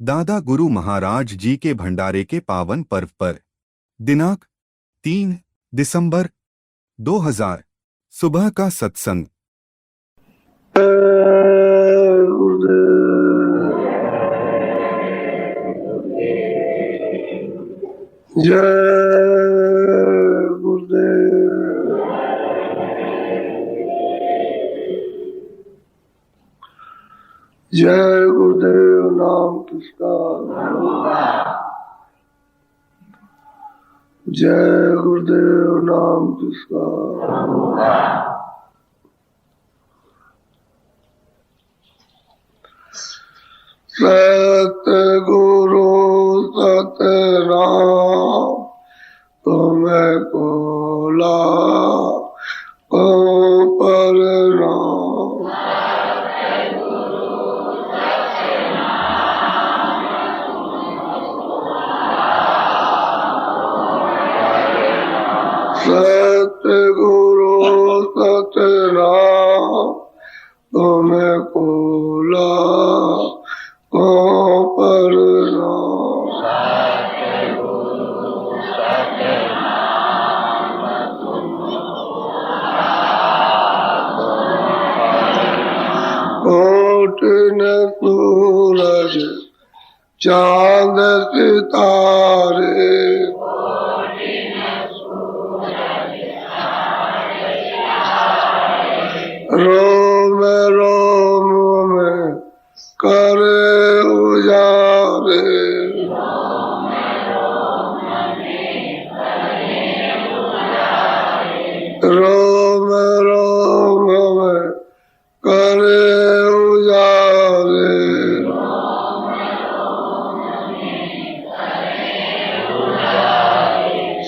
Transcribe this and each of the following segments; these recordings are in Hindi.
दादा गुरु महाराज जी के भंडारे के पावन पर्व पर दिनांक 3 दिसंबर 2000 सुबह का सत्संग। जय गुरुदेव। जय गुरुदेव नाम किसका। जय गुरुदेव नाम किसका। सतगुरु सतनाम तुम्हें कोला को परनाम। सतगुरु सतनाम तुम्हें कोला को परनाम। कोटिन सूरज चांद सितारे रोम रोम में करे उजारे। रोम रोम में करे उजारे।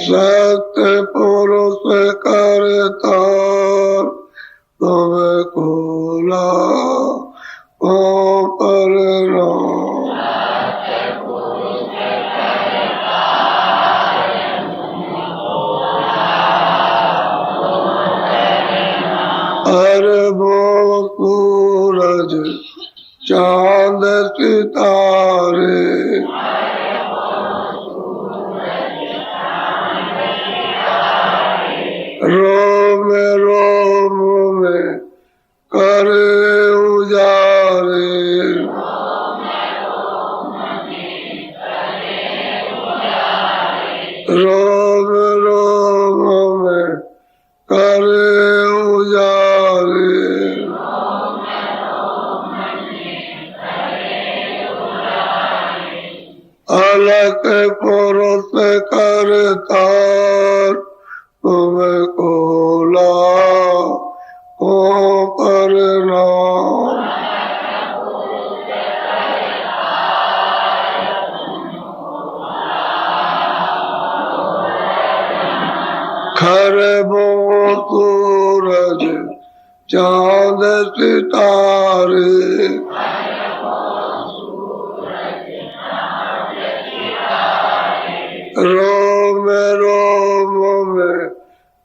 सत्य पुरुष करता तुम्हें कोला को परनाम। अरबों सूरज चांद सितारे रोम रोम में करे उजारे। रोम रोम में करे उजारे। अलग पुरुष करता तुम्हें कोला को परनाम। खरबों सूरज चांद सितारे रोम रोम में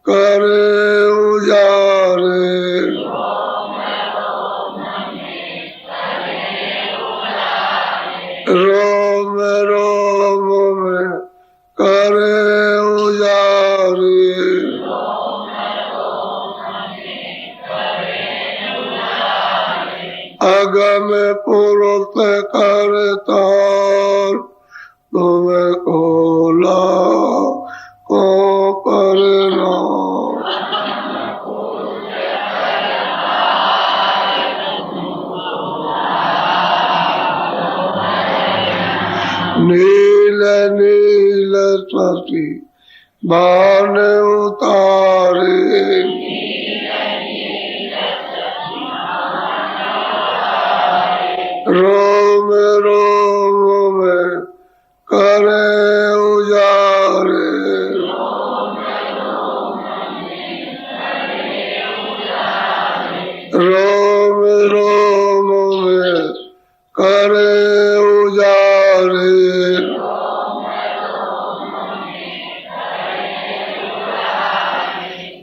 करे उजारे। रोम रोम में करे उजारे। अगम पुरुष करता तुम्हें कोला को परनाम। नील नील शशि बाण उतारे रोम रोम में करे उजारे। रोम रोम में करे उजारे।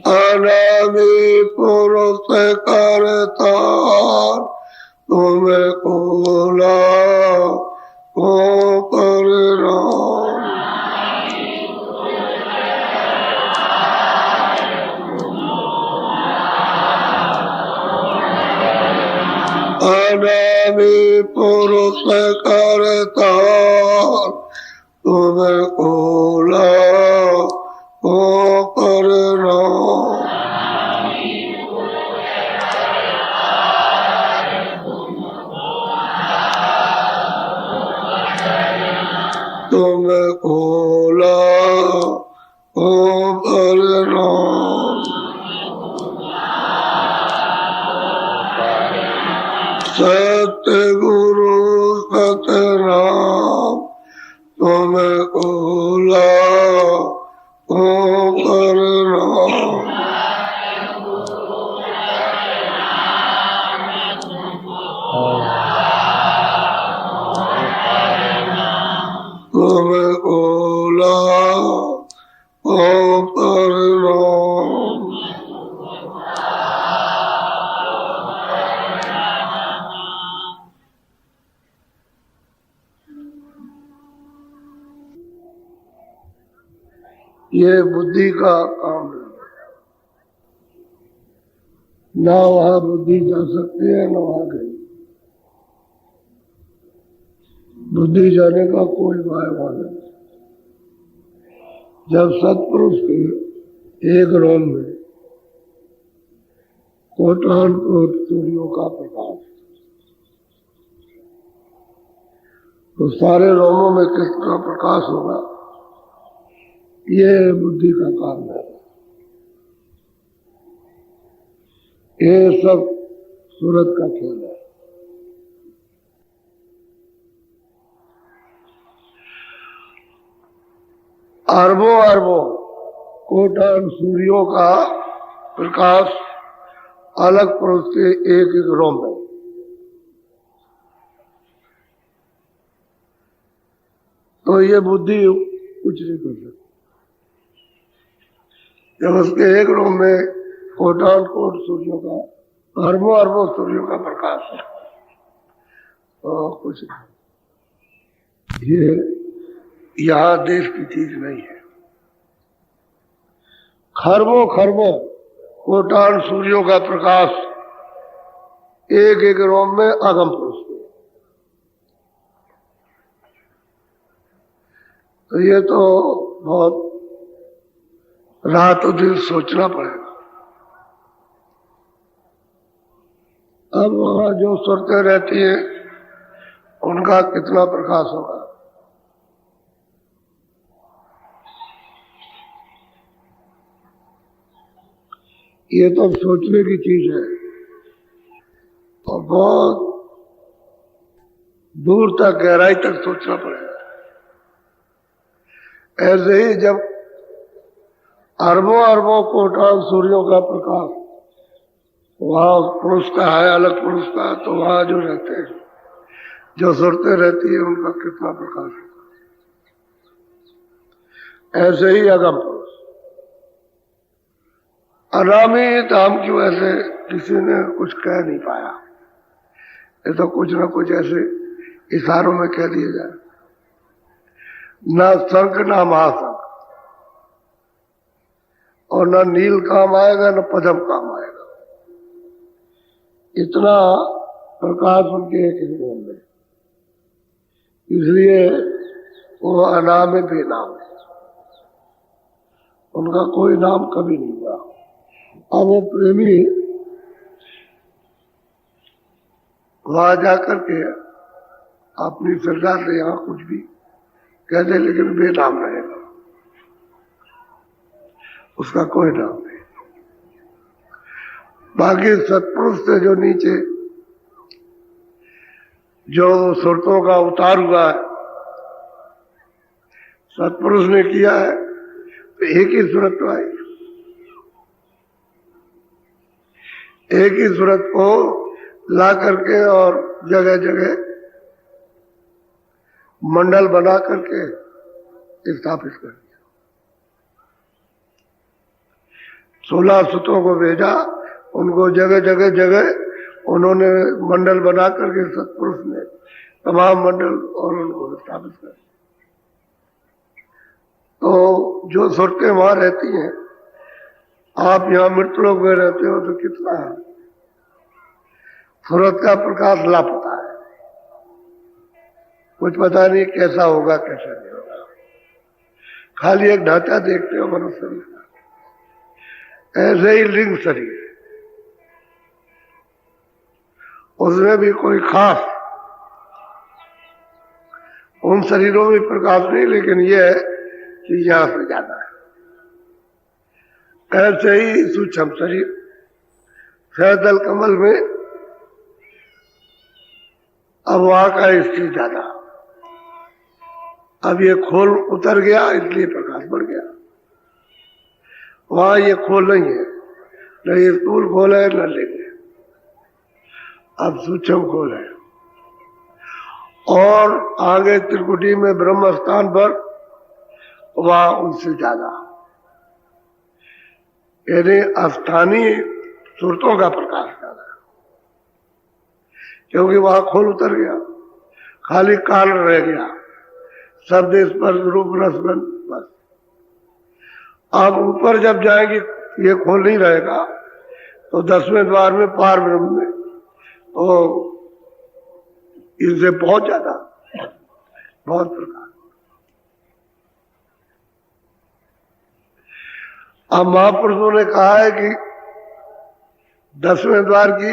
अनामी पुरुष करता तुम्हें कोला ओ परिणाम अनामि पुरुष करता तुम्हें ओला ओ परिणाम तुम्हें ओला ओ परिणाम सत्य गुरु सतनाम तुम्हें ओला ओ परिणाम तुम्हें ओला ओ परिणाम ये बुद्धि का काम है। ना वहां बुद्धि जा सकती है ना वहां गई। बुद्धि जाने का कोई उपाय वहां नहीं। जब सत्पुरुष के एक रोम में कोटान कोट सूर्यों का प्रकाश, तो सारे रोमों में किसका प्रकाश होगा? ये बुद्धि का काम है। ये सब सूरत का खेल है। अरबों अरबों कोटान सूर्यों का प्रकाश अलग पुरुष के एक एक रोम में, तो ये बुद्धि कुछ नहीं कर सकती। जब उसके एक रोम में कोटान कोट सूर्यों का, अरबों अरबों सूर्यों का प्रकाश है, तो कुछ नहीं। ये यहाँ देश की चीज नहीं है। खरबों खरबों कोटान सूर्यों का प्रकाश एक एक रोम में अगम पुरुष में, तो ये तो बहुत रातों दिन सोचना पड़ेगा। अब वहां जो सुरतें रहती है उनका कितना प्रकाश होगा? ये तो सोचने की चीज है और बहुत दूर तक गहराई तक सोचना पड़ेगा। ऐसे ही जब अरबों अरबों कोटान सूर्यों का प्रकाश वहां पुरुष का है, अलग पुरुष का, तो वहां जो रहते हैं, जो सुरतें रहती है, उनका कितना प्रकाश है। ऐसे ही अगम पुरुष अनामी धाम की वजह से किसी ने कुछ कह नहीं पाया। ये तो कुछ ना कुछ ऐसे इशारों में कह दिया जाए। ना शंख ना महाशंख, और ना नील काम आएगा ना पदम काम आएगा। इतना प्रकाश उनके एक रूप में, इसलिए वो अनाम बेनाम है। उनका कोई नाम कभी नहीं हुआ। अब वो प्रेमी वहां जाकर के अपनी श्रद्धा से यहाँ कुछ भी कह दे, लेकिन बेनाम रहेगा, उसका कोई नाम नहीं। बाकी सत्पुरुष से जो नीचे जो सुरतों का उतार हुआ है, सत्पुरुष ने किया है, तो एक ही सूरत तो आई। एक ही सूरत को ला करके और जगह जगह मंडल बना करके स्थापित कर दिया। 16 सुतों को भेजा, उनको जगह जगह उन्होंने मंडल बना करके सत्पुरुष ने तमाम मंडल और उनको स्थापित कर। तो जो सुरतें वहां रहती हैं, आप यहाँ मृतलोक में रहते हो तो कितना है, सूरत का प्रकाश लापता है, कुछ पता नहीं कैसा होगा कैसा नहीं होगा, खाली एक ढांचा देखते हो मनुष्य शरीर का। ऐसे ही लिंग शरीर, उसमें भी कोई खास उन शरीरों में प्रकाश नहीं, लेकिन यह है कि यहां से ज्यादा है। ऐसे ही सूक्ष्म शरीर, सहदल कमल में अब वहां का इससे ज्यादा, अब ये खोल उतर गया इसलिए प्रकाश बढ़ गया। वहां ये खोल नहीं है, न ये स्थूल खोल है न लिंग है, अब सूक्ष्म खोल है। और आगे त्रिकुटी में ब्रह्म स्थान पर वहां उनसे ज्यादा, यानी स्थानीय सुरतों का प्रकाश ज्यादा, क्योंकि वहां खोल उतर गया, खाली काल रह गया, शब्द स्पर्श रूप रस गंध बस। आप ऊपर जब जाएंगे ये खोल नहीं रहेगा, तो 10वें द्वार में पार ब्रह्म में तो इससे बहुत ज्यादा, बहुत प्रकार। अब महापुरुषों ने कहा है कि 10वें द्वार की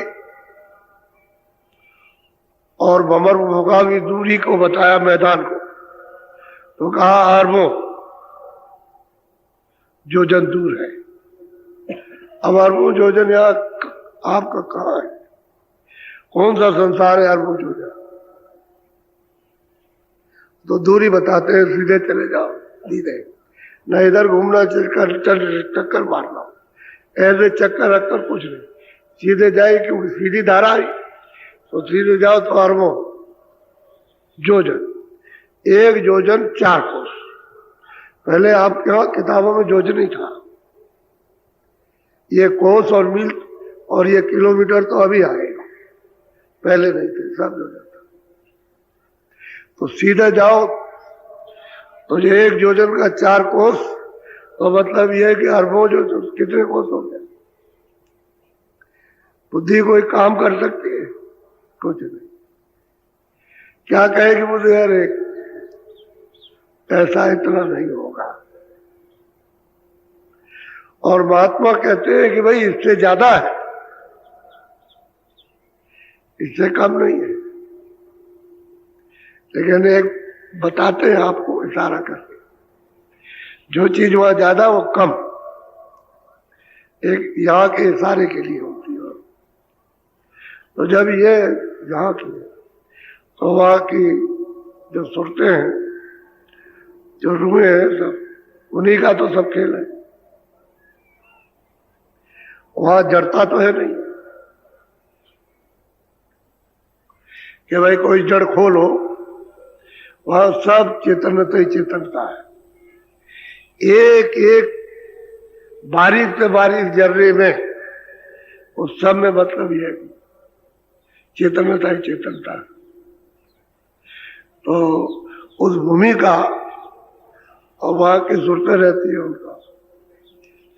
और भंवर भोगा की दूरी को बताया मैदान को, तो कहा अरबों योजन दूर है। अब अरबों योजन यहाँ आपका कहाँ है, कौन सा संसार है अरबों योजन? तो दूरी बताते हैं, सीधे चले जाओ, सीधे, न इधर घूमना चक्कर मारना, ऐसे चक्कर रखकर कुछ नहीं, सीधे जाए, क्योंकि सीधी धारा आई तो सीधे जाओ तो अरबों योजन, एक योजन 4 कोस। पहले आपके वहां किताबों में योजन ही था, ये कोस और मील और ये किलोमीटर तो अभी आएगा, पहले नहीं थे, सब योजन था। तो सीधे जाओ तो ये एक योजन का 4 कोस, तो मतलब ये है कि अरबों जो कितने कोस हो गए। बुद्धि कोई काम कर सकती है? कुछ नहीं। क्या कहेगी मुझे, अरे ऐसा इतना नहीं होगा। और महात्मा कहते हैं कि भाई इससे ज्यादा है, इससे कम नहीं है, लेकिन एक बताते हैं आपको इशारा करके, जो चीज वहां ज्यादा वो कम, एक यहाँ के इशारे के लिए होती है। तो जब ये यहाँ की, तो वहां की जो सुरतें हैं, जो रूहें हैं, सब उन्हीं का तो सब खेल है। वहां जड़ता तो है नहीं कि भाई कोई जड़ खोलो, वहां सब चेतनता ही चेतनता है। एक एक बारीक से बारीक जर्रे में, उस सब में मतलब यह है चेतनता ही चेतनता है। तो उस भूमि का और वहां की सुरतें रहती है, उनका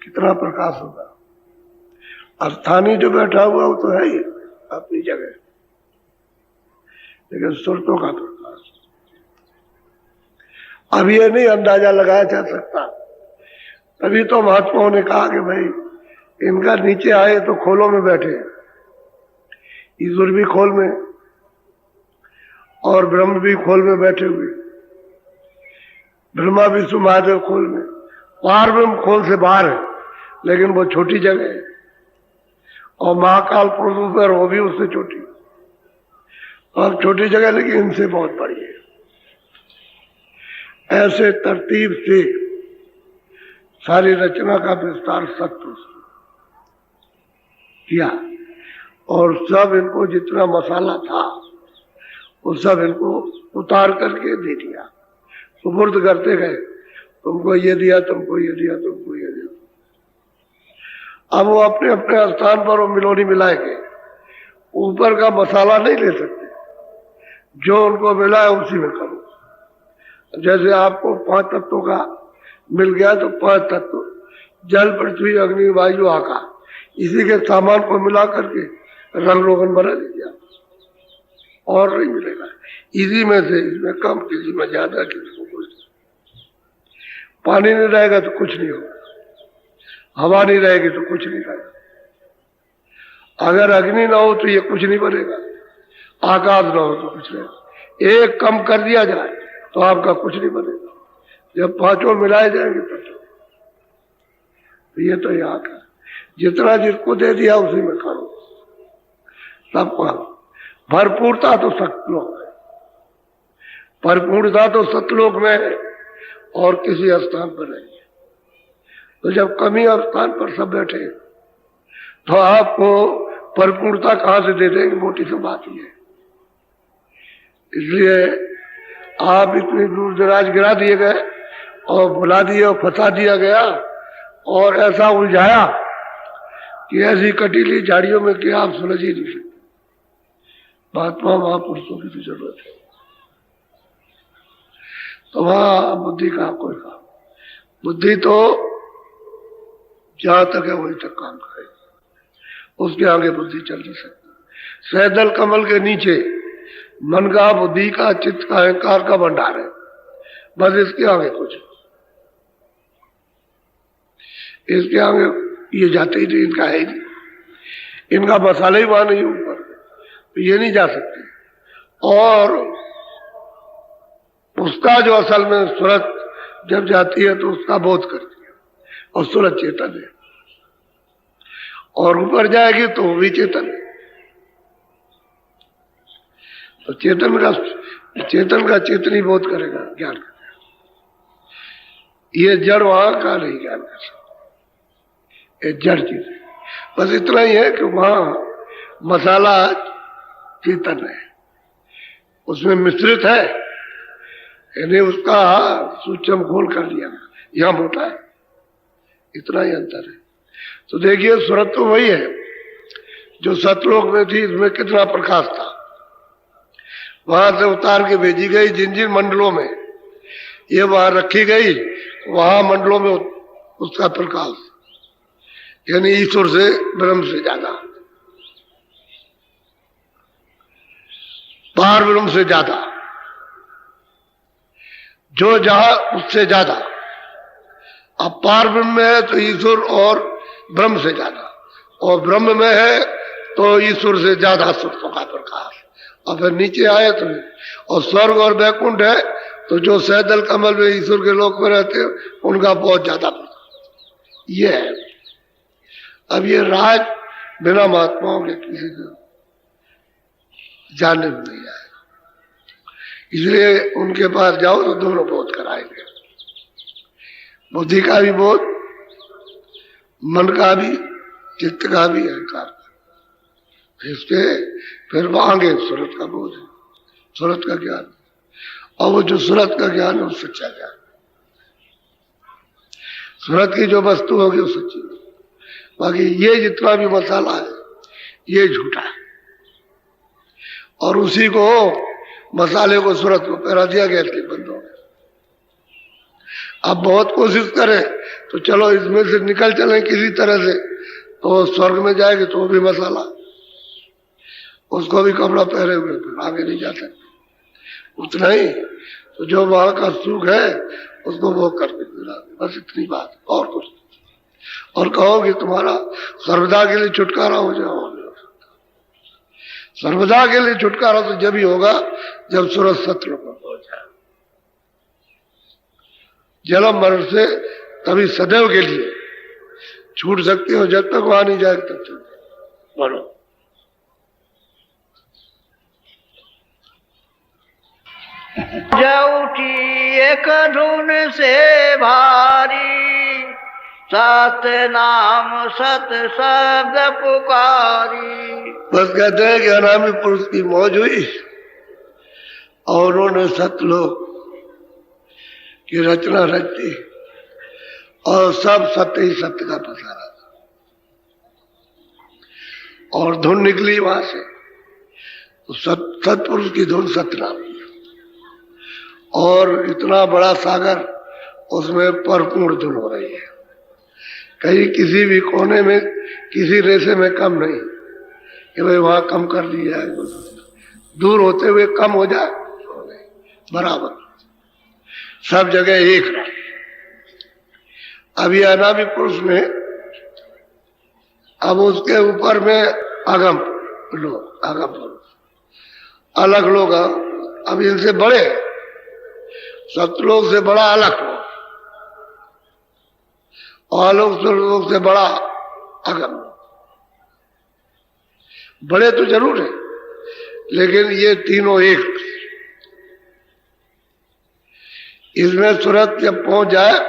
कितना प्रकाश होगा। स्थानीय जो बैठा हुआ वो तो है ही अपनी जगह, लेकिन सुरतों का प्रकाश अब ये नहीं अंदाजा लगाया जा सकता। तभी तो महात्माओं ने कहा कि भाई इनका नीचे आए तो खोलों में बैठे, ईश्वर भी खोल में और ब्रह्म भी खोल में बैठे हुए, ब्रह्मा विष्णु महादेव खोल में, पार ब्रह्म खोल से बाहर है, लेकिन वो छोटी जगह है, और महाकाल पुरुष वो भी उससे छोटी, और छोटी जगह लेकिन इनसे बहुत बड़ी है। ऐसे तरतीब से सारी रचना का विस्तार सत्य किया, और सब इनको जितना मसाला था वो सब इनको उतार करके दे दिया, सुपुर्द करते गए, तुमको ये दिया, तुमको ये दिया, तुमको ये दिया। अब वो अपने अपने स्थान पर वो मिलोनी मिलाएंगे, ऊपर का मसाला नहीं ले सकते, जो उनको मिला है उसी में करो। जैसे आपको 5 तत्वों का मिल गया तो 5 तत्व जल पृथ्वी अग्नि वायु आकाश, इसी के सामान को मिला करके रंग रोगन बना दीजिए, और नहीं मिलेगा। इसी में से इसमें कम, किसी में ज्यादा, किसी को कुछ। पानी नहीं रहेगा तो कुछ नहीं होगा, हवा नहीं रहेगी तो कुछ नहीं रहेगा, अगर अग्नि ना हो तो ये कुछ नहीं बनेगा, आकाश ना हो तो कुछ नहीं। एक कम कर दिया जाए तो आपका कुछ नहीं बनेगा। जब 5 मिलाए जाएंगे तो ये तो यहाँ का जितना जिसको दे दिया उसी में करो, सबका भरपूरता तो सतलोक है, भरपूरता तो सतलोक में है और किसी स्थान पर नहीं है। तो जब कमी स्थान पर सब बैठे तो आपको भरपूरता कहां से दे देंगे? मोटी सी बात ही है। इसलिए आप इतनी दूर दराज गिरा दिए गए और बुला दिए और फंसा दिया गया और ऐसा उलझाया कि ऐसी कटीली झाड़ियों में कि आप सुलझ ही नहीं सकते। महात्मा महापुरुषों की तो जरूरत है। तो वहां बुद्धि का कोई काम, बुद्धि तो जहां तक है वहीं तक काम करेगी, उसके आगे बुद्धि चल नहीं सकती। सैदल कमल के नीचे मन का, बुद्धि का, चित्त का, अहंकार का भंडार है, बस इसके आगे कुछ, इसके आगे ये जाते ही नहीं, इनका है ही नहीं, इनका मसाला ही वहां नहीं ऊपर, तो ये नहीं जा सकते। और उसका जो असल में सूरत जब जाती है तो उसका बोध करती है और सूरत चेतन है, और ऊपर जाएगी तो वो भी चेतन है। तो चेतन का चेतनी बोध करेगा, ज्ञान करेगा। ये जड़ वहां का नहीं ज्ञान कर सकता, ये जड़ चीज है। बस इतना ही है कि वहां मसाला चेतन है, उसमें मिश्रित है, यानी उसका सूक्ष्म घोल कर दिया, यहां मोटा है, इतना ही अंतर है। तो देखिए सूरत तो वही है जो सतलोक में थी, इसमें कितना प्रकाश था, वहां से उतार के भेजी गई जिन जिन मंडलों में, ये वहां रखी गई, वहां मंडलों में उसका प्रकाश, यानी ईश्वर से, ब्रह्म से ज्यादा, पार ब्रह्म से ज्यादा, जो जहां उससे ज्यादा। अब पार ब्रह्म में है तो ईश्वर और ब्रह्म से ज्यादा, और ब्रह्म में है तो ईश्वर से ज्यादा सुखों का प्रकाश। और फिर नीचे आए तो, और स्वर्ग और वैकुंठ है तो जो सैदल कमल में ईश्वर के लोक में रहते हैं उनका बहुत ज्यादा प्रकाश, ये है। अब ये राज बिना महात्माओं के किसी को जानने में नहीं आए, इसलिए उनके पास जाओ तो दोनों बोध कराएंगे, बुद्धि का भी बोध, मन का भी, चित्त का भी, अहंकार का। इसके फिर आगे सूरत का बोध है, सूरत का ज्ञान, और वो जो सूरत का ज्ञान है वो सच्चा ज्ञान, सूरत की जो वस्तु होगी वो सच्ची होगी। बाकी ये जितना भी मसाला है ये झूठा है, और उसी को मसाले को सूरत को पहरा दिया गया, इसलिए बंद हो गया। अब बहुत कोशिश करें तो चलो इसमें से निकल चलें किसी तरह से, तो स्वर्ग में जाएंगे तो वो भी मसाला, उसको भी कपड़ा पहरे हुए, फिर आगे नहीं जा सकते। उतना ही तो जो वहां का सुख है उसको वो करके मिला, बस इतनी बात, और कुछ नहीं। और कहो कि तुम्हारा सर्वदा के लिए छुटकारा हो जाओ, सर्वदा के लिए छुटकारा तो जब ही होगा जब सूरज सतलोक में पहुंच जाए, जन्म मरण से तभी सदैव के लिए छूट सकते हो, जब तक वहां नहीं जाए तब तक मरो। उठी एक धुन से भारी, सत नाम सत शब्द पुकारी। बस कहते हैं कि अनामी पुरुष की मौज हुई और उन्होंने सतलोक की रचना रच दी, और सब सत्य ही सत्य का पसारा था, और धुन निकली वहां से, सतपुरुष की धुन सतनाम, और इतना बड़ा सागर उसमें परिपूर्ण धुन हो रही है। कहीं किसी भी कोने में किसी रेसे में कम नहीं कि भाई वहां कम कर दिया है, दूर होते हुए कम हो जाए, बराबर सब जगह एक रहा। अभी अनामी पुरुष में अब उसके ऊपर में आगम लोग, आगम पुरुष अलग लोग, अब इनसे बड़े सतलोक से बड़ा अलग लोग, और लोग से बड़ा आगम। बड़े तो जरूर है, लेकिन ये तीनों एक। इसमें सूरत जब पहुंच जाए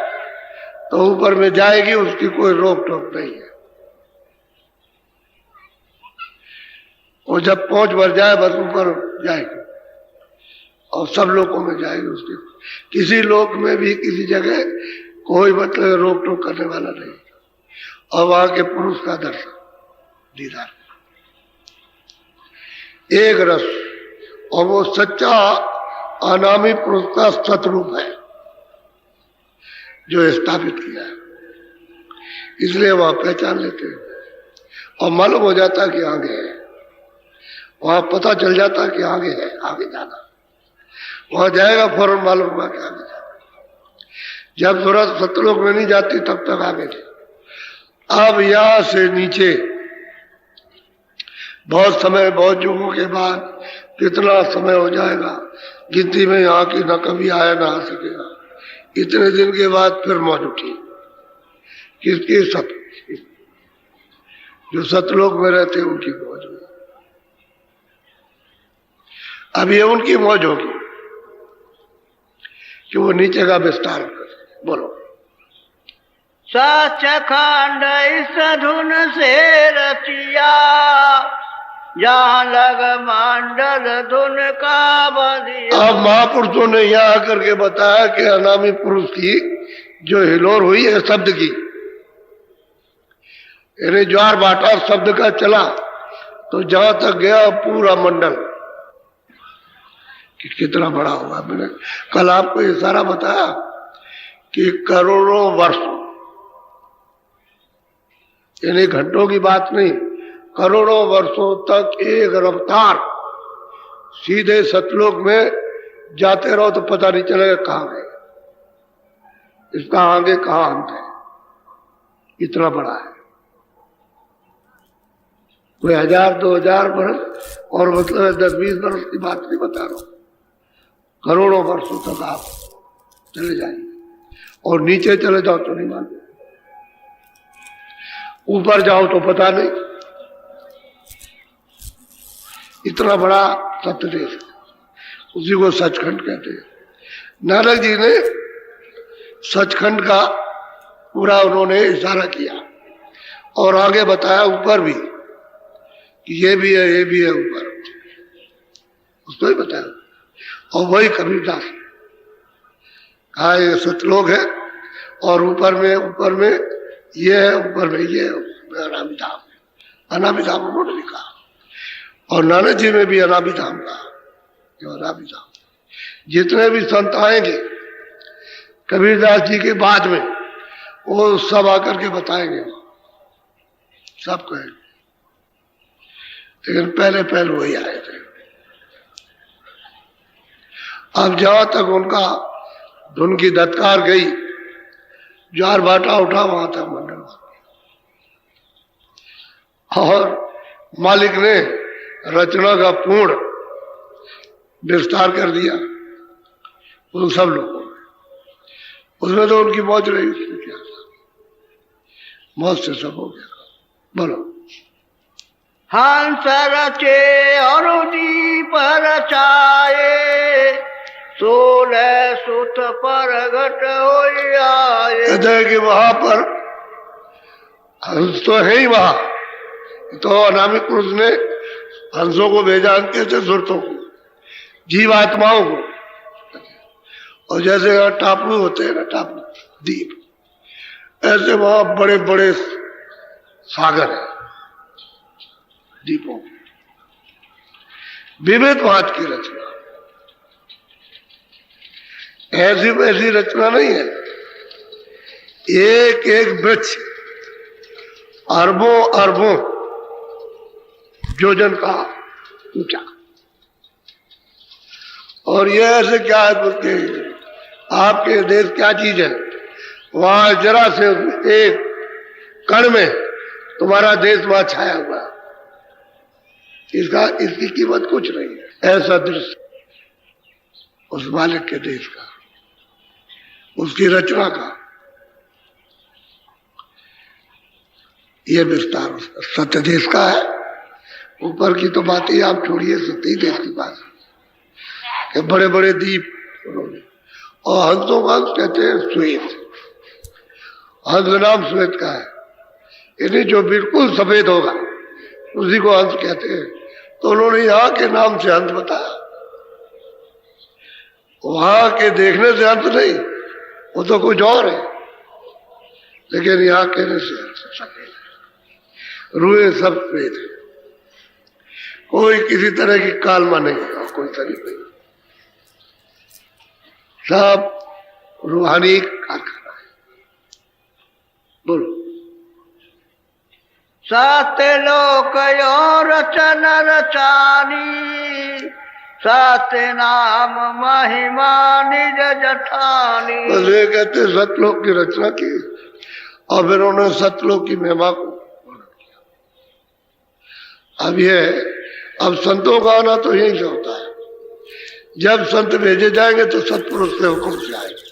तो ऊपर में जाएगी, उसकी कोई रोक टोक नहीं है। और जब पहुंच भर जाए बस ऊपर जाएगी, और सब लोगों में जाएगी उसके। किसी लोक में भी किसी जगह कोई मतलब रोक टोक करने वाला नहीं, और वहां के पुरुष का दर्शन दीदार, एक रस, और वो सच्चा अनामी पुरुष का सतरूप है जो स्थापित किया है। इसलिए वह पहचान लेते हैं और मालूम हो जाता कि आगे है, वहां पता चल जाता कि आगे है, आगे जाना। वहां जाएगा फौरन मालूम हुआ कि आगे जाना। जब सूरत सतलोक में नहीं जाती तब तक आगे थी। अब यहां से नीचे बहुत समय, बहुत युगों के बाद कितना समय हो जाएगा, गिनती में यहाँ की न कभी आया ना आ सकेगा। इतने दिन के बाद फिर मौज उठी किसकी? सत, जो सतलोक में रहते उनकी मौज हुई। अब ये उनकी मौज होगी कि वो नीचे का विस्तार करे। बोलो। सचखंड इस धुन से रचिया, जहाँ लग मंडल धुन का बदिया। अब महापुरुषों ने यहाँ आकर के बताया कि अनामी पुरुष की जो हिलोर हुई है शब्द की, यानी ज्वार बाटा शब्द का चला, तो जहां तक गया पूरा मंडल कि कितना बड़ा हुआ। मैंने कल आपको ये सारा बताया कि करोड़ों वर्ष, यानी घंटों की बात नहीं, करोड़ों वर्षों तक एक रफ्तार सीधे सतलोक में जाते रहो तो पता नहीं चलेगा कहां गए, इसका आगे कहां अंत है। इतना बड़ा है, कोई 1000-2000 बरस और मतलब 10-20 बरस की बात नहीं बता रहा हूं। करोड़ों वर्षों तक आप चले जाएंगे, और नीचे चले जाओ तो नहीं मालूम, ऊपर जाओ तो पता नहीं। इतना बड़ा सत्य देश, उसी को सचखंड कहते हैं। नानक जी ने सचखंड का पूरा उन्होंने इशारा किया और आगे बताया ऊपर भी कि ये भी है, ये भी है ऊपर, उसको ही बताया। और वही कबीरदास कहा ये सतलोक है, और ऊपर में ये है, ऊपर में ये है, अनामी धाम। अनामी धाम उन्होंने लिखा, और नानक जी में भी अनामी धाम कहा, जो अनामी धाम। जितने भी संत आएंगे कबीरदास जी के बाद में, वो सब आकर के बताएंगे, सब कहेंगे, लेकिन पहले वही आए थे। अब जहां तक उनका धुन की दत्कार गई, ज्वार भाटा उठा, वहां तक मंडल, और मालिक ने रचना का पूर्ण विस्तार कर दिया उन सब लोगों में। उसमें तो उनकी मौज रही, उसमें क्या था, मौज से सब हो गया। बोलो। हंस रचे और दीप रचाए, 16 सुत पर घट हो आए। कहते हैं कि वहां पर हंस तो है ही, वहां तो अनामी पुरुष ने हंसों को भेजा, कैसे सुरतों को, जीवात्माओं को। और जैसे टापू होते हैं ना, टापू द्वीप, ऐसे वहां बड़े बड़े सागर है द्वीपों। विविध भांत की रचना, ऐसी वैसी रचना नहीं है। एक एक वृक्ष अरबों अरबों योजन का ऊंचा, और ये ऐसे क्या है बोलते आपके देश क्या चीज है, वहां जरा से एक कण में तुम्हारा देश वहां छाया हुआ, इसकी कीमत कुछ नहीं है। ऐसा दृश्य उस मालिक के देश का, उसकी रचना का, ये विस्तार उसका सत्य देश का है। ऊपर की तो बात ही आप छोड़िए, सत्य देश की बात कि बड़े बड़े द्वीप उन्होंने, और हंसों का हंस कहते हैं श्वेत, हंस नाम श्वेत का है, यानी जो बिल्कुल सफेद होगा उसी को हंस कहते हैं। तो उन्होंने यहाँ के नाम से हंस बताया, वहां के देखने से हंस नहीं, वो तो कुछ और है, लेकिन यहाँ कहने से हंस सफेद है, रुए सब सफेद है, कोई किसी तरह की कालमा नहीं है, कोई शरीफ नहीं, सब रूहानी कारखाना है। बोलो। साते लोक यो रचन रचानी, साते नाम महिमा निज जठानी। बस ये कहते सतलोक की रचना की और फिर उन्होंने सतलोक की महिमा को वर्णन किया। अब संतों का आना तो यही से होता है, जब संत भेजे जाएंगे तो सतपुरुष के हुक्म से आएंगे,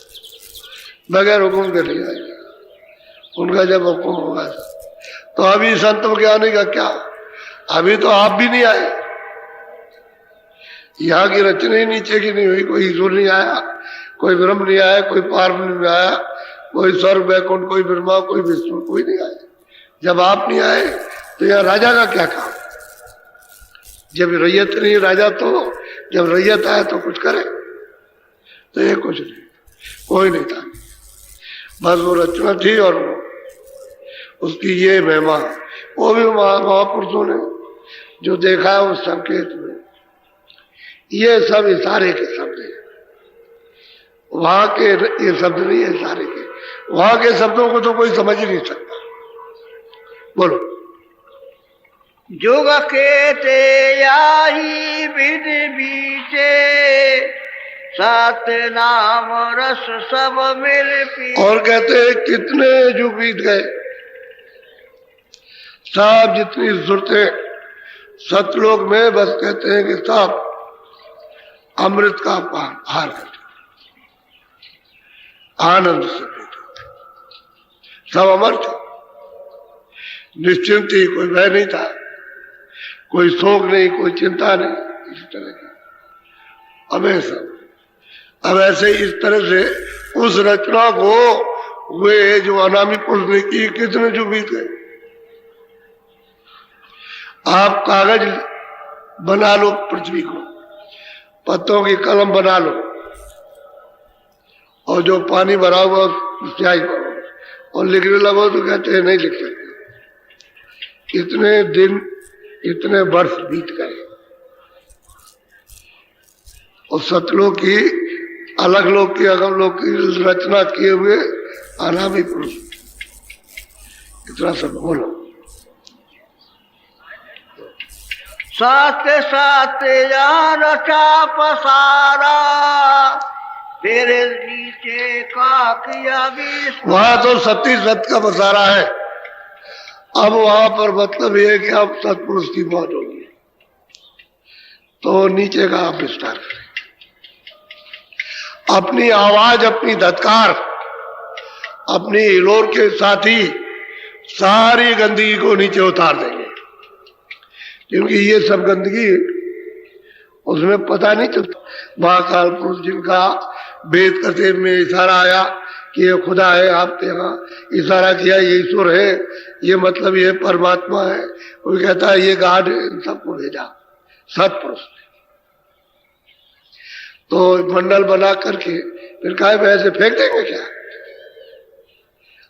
बगैर हुक्म के नहीं आएंगे, उनका जब हुक्म होगा। तो अभी संतों के आने का क्या, अभी तो आप भी नहीं आए, यहाँ की रचना ही नीचे की नहीं हुई, कोई ईश्वर नहीं आया, कोई ब्रह्म नहीं आया, कोई पार्वती नहीं आया, कोई स्वर्ग वैकुंठ, कोई ब्रह्मा, कोई विष्णु, कोई नहीं आया। जब आप नहीं आए तो यहाँ राजा का क्या काम, जब रैयत नहीं राजा, तो जब रैयत आए तो कुछ करे, तो ये कुछ नहीं, कोई नहीं था, बस वो रचना थी और उसकी ये महिमा, वो भी महापुरुषों ने जो देखा है उस संकेत में, ये सब इशारे के शब्द है, वहां के ये शब्द नहीं है इशारे के, वहां के शब्दों को तो कोई समझ ही नहीं सकता। बोलो। जुग के ते याही विधि बीचे, सात नाम रस सब मिल पी। और कहते हैं कितने युग बीत गए, सब जितनी जरूरतें सतलोक में, बस कहते हैं कि सब अमृत का पान करते, आनंद से पीते, सब अमर थे, निश्चिंत ही, कोई भय नहीं था, कोई शोक नहीं, कोई चिंता नहीं, इस तरह की। अब ऐसे इस तरह से उस रचना को वे जो अनामी पुरुष ने की, कितने जो बीत गए। आप कागज बना लो, पृथ्वी को पत्तों की कलम बना लो, और जो पानी भरा हुआ स्याही करो और लिखने लगो तो कहते हैं नहीं लिख सकते। इतने दिन, इतने वर्ष बीत गए, और सतलोक की, अलग लोग की, अगम लोग की रचना किए हुए अनामी पुरुष, इतना सब बोलो। साथ साथ यार रचा पसारा, तेरे नीचे का किया भी। वहां तो सती सत का बसारा है, अब वहां पर मतलब ये है कि अब सतपुरुष की मौत होगी, तो नीचे का आप विस्तार करें, अपनी आवाज, अपनी धत्कार, अपनी हिलोर के साथ ही सारी गंदगी को नीचे उतार देंगे, क्योंकि ये सब गंदगी उसमें पता नहीं चलता। महाकाल पुरुष जिनका वेद करते में इशारा आया कि ये खुदा है, आपके यहाँ इशारा किया ये ईश्वर है, ये मतलब ये परमात्मा है, वो कहता है ये गाड है, इन सबको भेजा सतपुरुष ने। तो मंडल बना करके फिर कहे ऐसे फेंक देंगे क्या,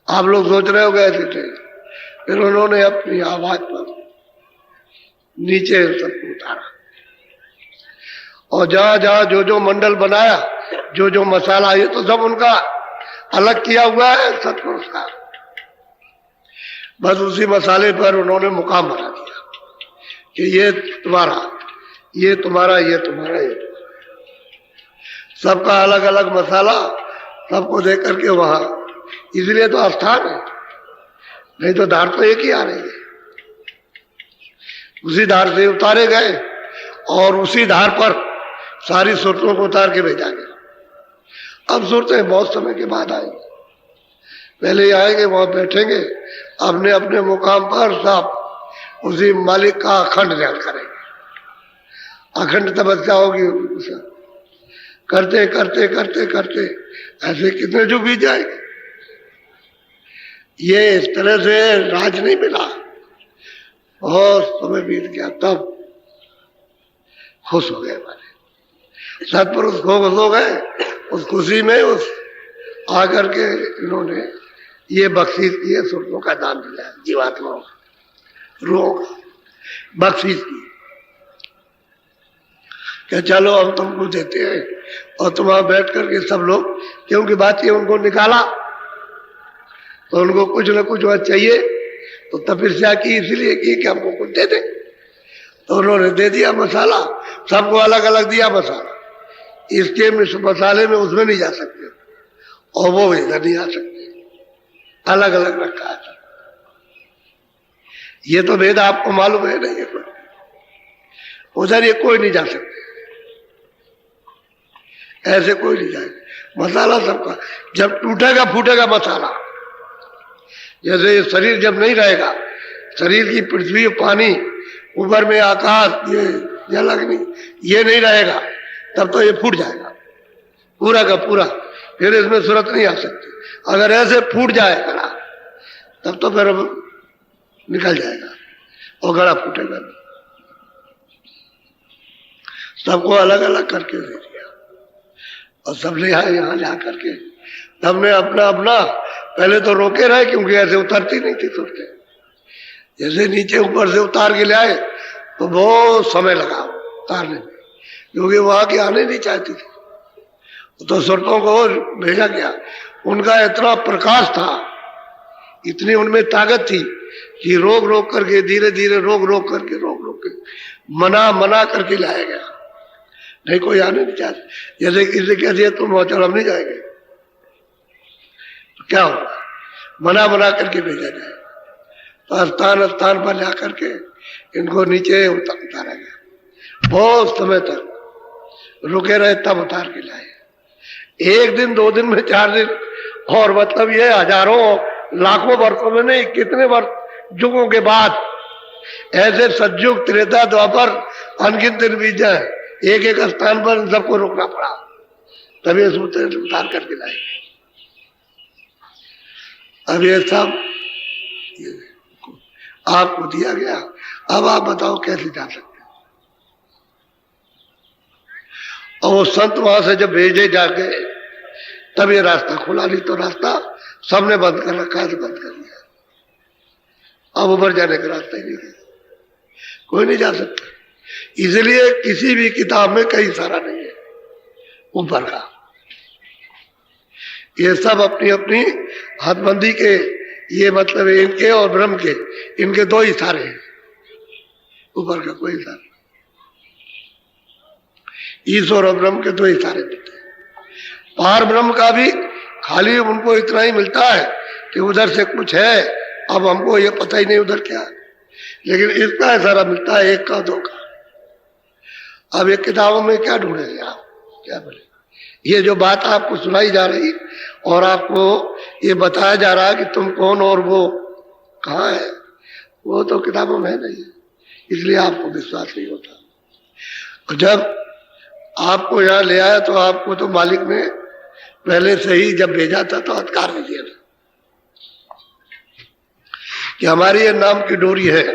आप लोग सोच रहे हो गए थे। फिर उन्होंने अपनी आवाज पर नीचे सबको उतारा, और जहां जहां जो जो मंडल बनाया, जो जो मसाला, ये तो सब उनका अलग किया हुआ है सतपुरुष का। बस उसी मसाले पर उन्होंने मुकाम बना दिया कि ये तुम्हारा, ये तुम्हारा, ये तुम्हारा, ये तुम्हारा। सबका अलग अलग मसाला, सबको दे करके वहां, इसलिए तो आस्थान है, नहीं तो धार तो एक ही आ रही है। उसी धार से उतारे गए और उसी धार पर सारी सूरतों को उतार के भेजा गया। अब सूरतें बहुत समय के बाद आएंगी, पहले आएंगे, वहां बैठेंगे, अपने अपने मुकाम पर सब उसी मालिक का अखंड ध्यान करेंगे। अखंड तपस्या होगी, करते करते करते करते ऐसे कितने जो बीत जाएंगे। ये इस तरह से राज नहीं मिला, बहुत समय बीत गया, तब खुश हो गए हमारे सतपुरुष, खुश हो गए। उस खुशी में उस आकर के इन्होंने ये बख्शीश की है, सुरतों का दान दिया, जीवात्माओं रूहों का बख्शीश की, क्या चलो हम तुमको देते हैं और तुम वहां बैठ करके सब लोग, क्योंकि बात ये उनको निकाला तो उनको कुछ न कुछ वहां चाहिए, तो तपस्या की इसलिए की कि हमको कुछ दे दे, तो उन्होंने दे दिया मसाला, सबको अलग अलग दिया मसाला। इसके मसाले में उसमें नहीं जा सकते और वो इधर नहीं आ सकते, अलग अलग रखा है। ये तो भेद आपको मालूम है नहीं, उधर ये कोई नहीं जा सकते, ऐसे कोई नहीं जाएगा। मसाला सबका, जब टूटेगा फूटेगा मसाला, जैसे ये शरीर जब नहीं रहेगा, शरीर की पृथ्वी, पानी, ऊपर में आकाश, ये जल अग्नि, ये नहीं रहेगा, तब तो ये फूट जाएगा पूरा का पूरा, फिर इसमें सूरत नहीं आ सकती। अगर ऐसे फूट जाए गला, तब तो फिर निकल जाएगा और गला फूटेगा। सबको अलग अलग करके दे दिया और सबने यहाँ जा करके सबने अपना अपना, पहले तो रोके रहे क्योंकि ऐसे उतरती नहीं थी सुरते, जैसे नीचे ऊपर से उतार के ले आए तो बहुत समय लगा उतारने में, क्योंकि वहां की आने नहीं चाहती थी। तो सुरतों को भेजा गया, उनका इतना प्रकाश था, इतनी उनमें ताकत थी कि रोक रोक करके, धीरे धीरे रोक रोक करके, रोक रोक के, मना मना करके लाया गया। नहीं कोई आने नहीं चाहते, जैसे किसी कह दिया तुम चलो हम नहीं जाएंगे, तो क्या होगा, मना मना करके भेजा जाए। तो स्थान स्थान पर जा करके इनको नीचे उतारा गया, बहुत समय तक रुके रहे, तब उतार के लाए। एक दिन, 2 दिन में, 4 दिन, और मतलब ये हजारों लाखों वर्षों में नहीं, कितने वर्ष युगों के बाद ऐसे सतयुग, त्रेता, द्वापर, अनगिनत दिन बीत जाए, एक एक स्थान पर इन सबको रुकना पड़ा, तभी सूत्र उतार करके लाए। अब ये सब आपको दिया गया, अब आप बताओ कैसे जा सकते। और वो संत वहां से जब भेजे जाके, तब ये रास्ता खुला, नहीं तो रास्ता सबने बंद कर रखा है, तो बंद कर दिया। अब ऊपर जाने का रास्ता ही नहीं है, कोई नहीं जा सकता। इसलिए किसी भी किताब में कहीं सारा नहीं है ऊपर का, ये सब अपनी अपनी हदबंदी के, ये मतलब इनके और ब्रह्म के, इनके 2 इशारे हैं, ऊपर का कोई इशारा, ईश्वर और ब्रह्म के 2 इशारे मिलते हैं। पार ब्रह्म का भी खाली उनको इतना ही मिलता है कि उधर से कुछ है, अब हमको ये पता ही नहीं उधर क्या है, लेकिन इसका इशारा मिलता है, 1 का 2 का। अब ये किताबों में क्या ढूंढेंगे आप, क्या बोले, ये जो बात आपको सुनाई जा रही और आपको ये बताया जा रहा है कि तुम कौन और वो कहाँ है, वो तो किताबों में है नहीं, इसलिए आपको विश्वास नहीं होता। और जब आपको यहाँ ले आया तो आपको तो मालिक ने पहले से ही जब भेजा था तो अधिकार नहीं दिया था कि हमारी ये नाम की डोरी है,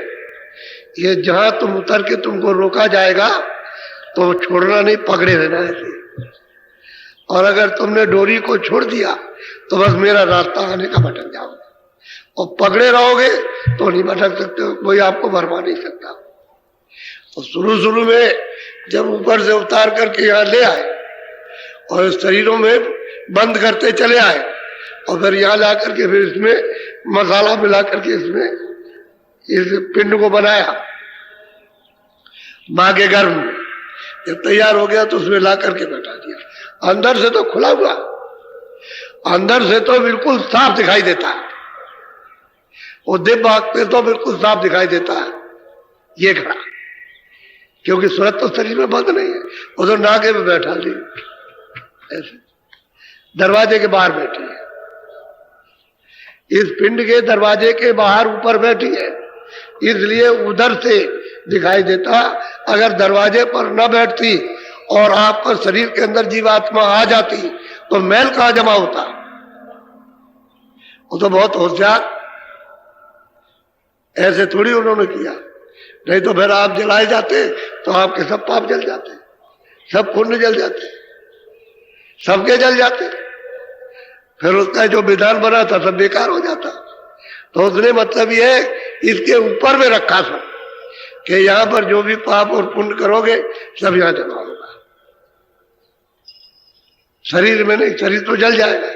ये जहां तुम उतर के तुमको रोका जाएगा तो छोड़ना नहीं, पकड़े रहना है। और अगर तुमने डोरी को छोड़ दिया तो बस मेरा रास्ता आने का भटक जाओगे, और पकड़े रहोगे तो नहीं भटक सकते, कोई आपको भरमा नहीं सकता। तो शुरू शुरू में जब ऊपर से उतार करके यहाँ ले आए और शरीरों में बंद करते चले आए और फिर यहाँ ला करके फिर इसमें मसाला मिला करके इसमें इस पिंड को बनाया माँ के गर्भ में। जब तैयार हो गया तो उसमें ला करके बैठा दिया। अंदर से तो खुला हुआ, अंदर से तो बिल्कुल साफ दिखाई देता है, वो दिव्य आंख में तो बिल्कुल साफ दिखाई देता है ये खड़ा, क्योंकि सूरत तो शरीर में बंद नहीं है, वो तो नाके में बैठा दी, ऐसे दरवाजे के बाहर बैठी है, इस पिंड के दरवाजे के बाहर ऊपर बैठी है, इसलिए उधर से दिखाई देता। अगर दरवाजे पर न बैठती और आपका शरीर के अंदर जीवात्मा आ जाती तो मैल कहां जमा होता। वो तो बहुत होशियार, ऐसे थोड़ी उन्होंने किया, नहीं तो फिर आप जलाए जाते तो आपके सब पाप जल जाते, सब पुण्य जल जाते, सबके जल जाते, फिर उसका जो विधान बना था सब बेकार हो जाता। तो उसने मतलब ये इसके ऊपर में रखा था कि यहां पर जो भी पाप और पुण्य करोगे सब यहां जमा होगा, शरीर में नहीं, शरीर तो जल जाएगा,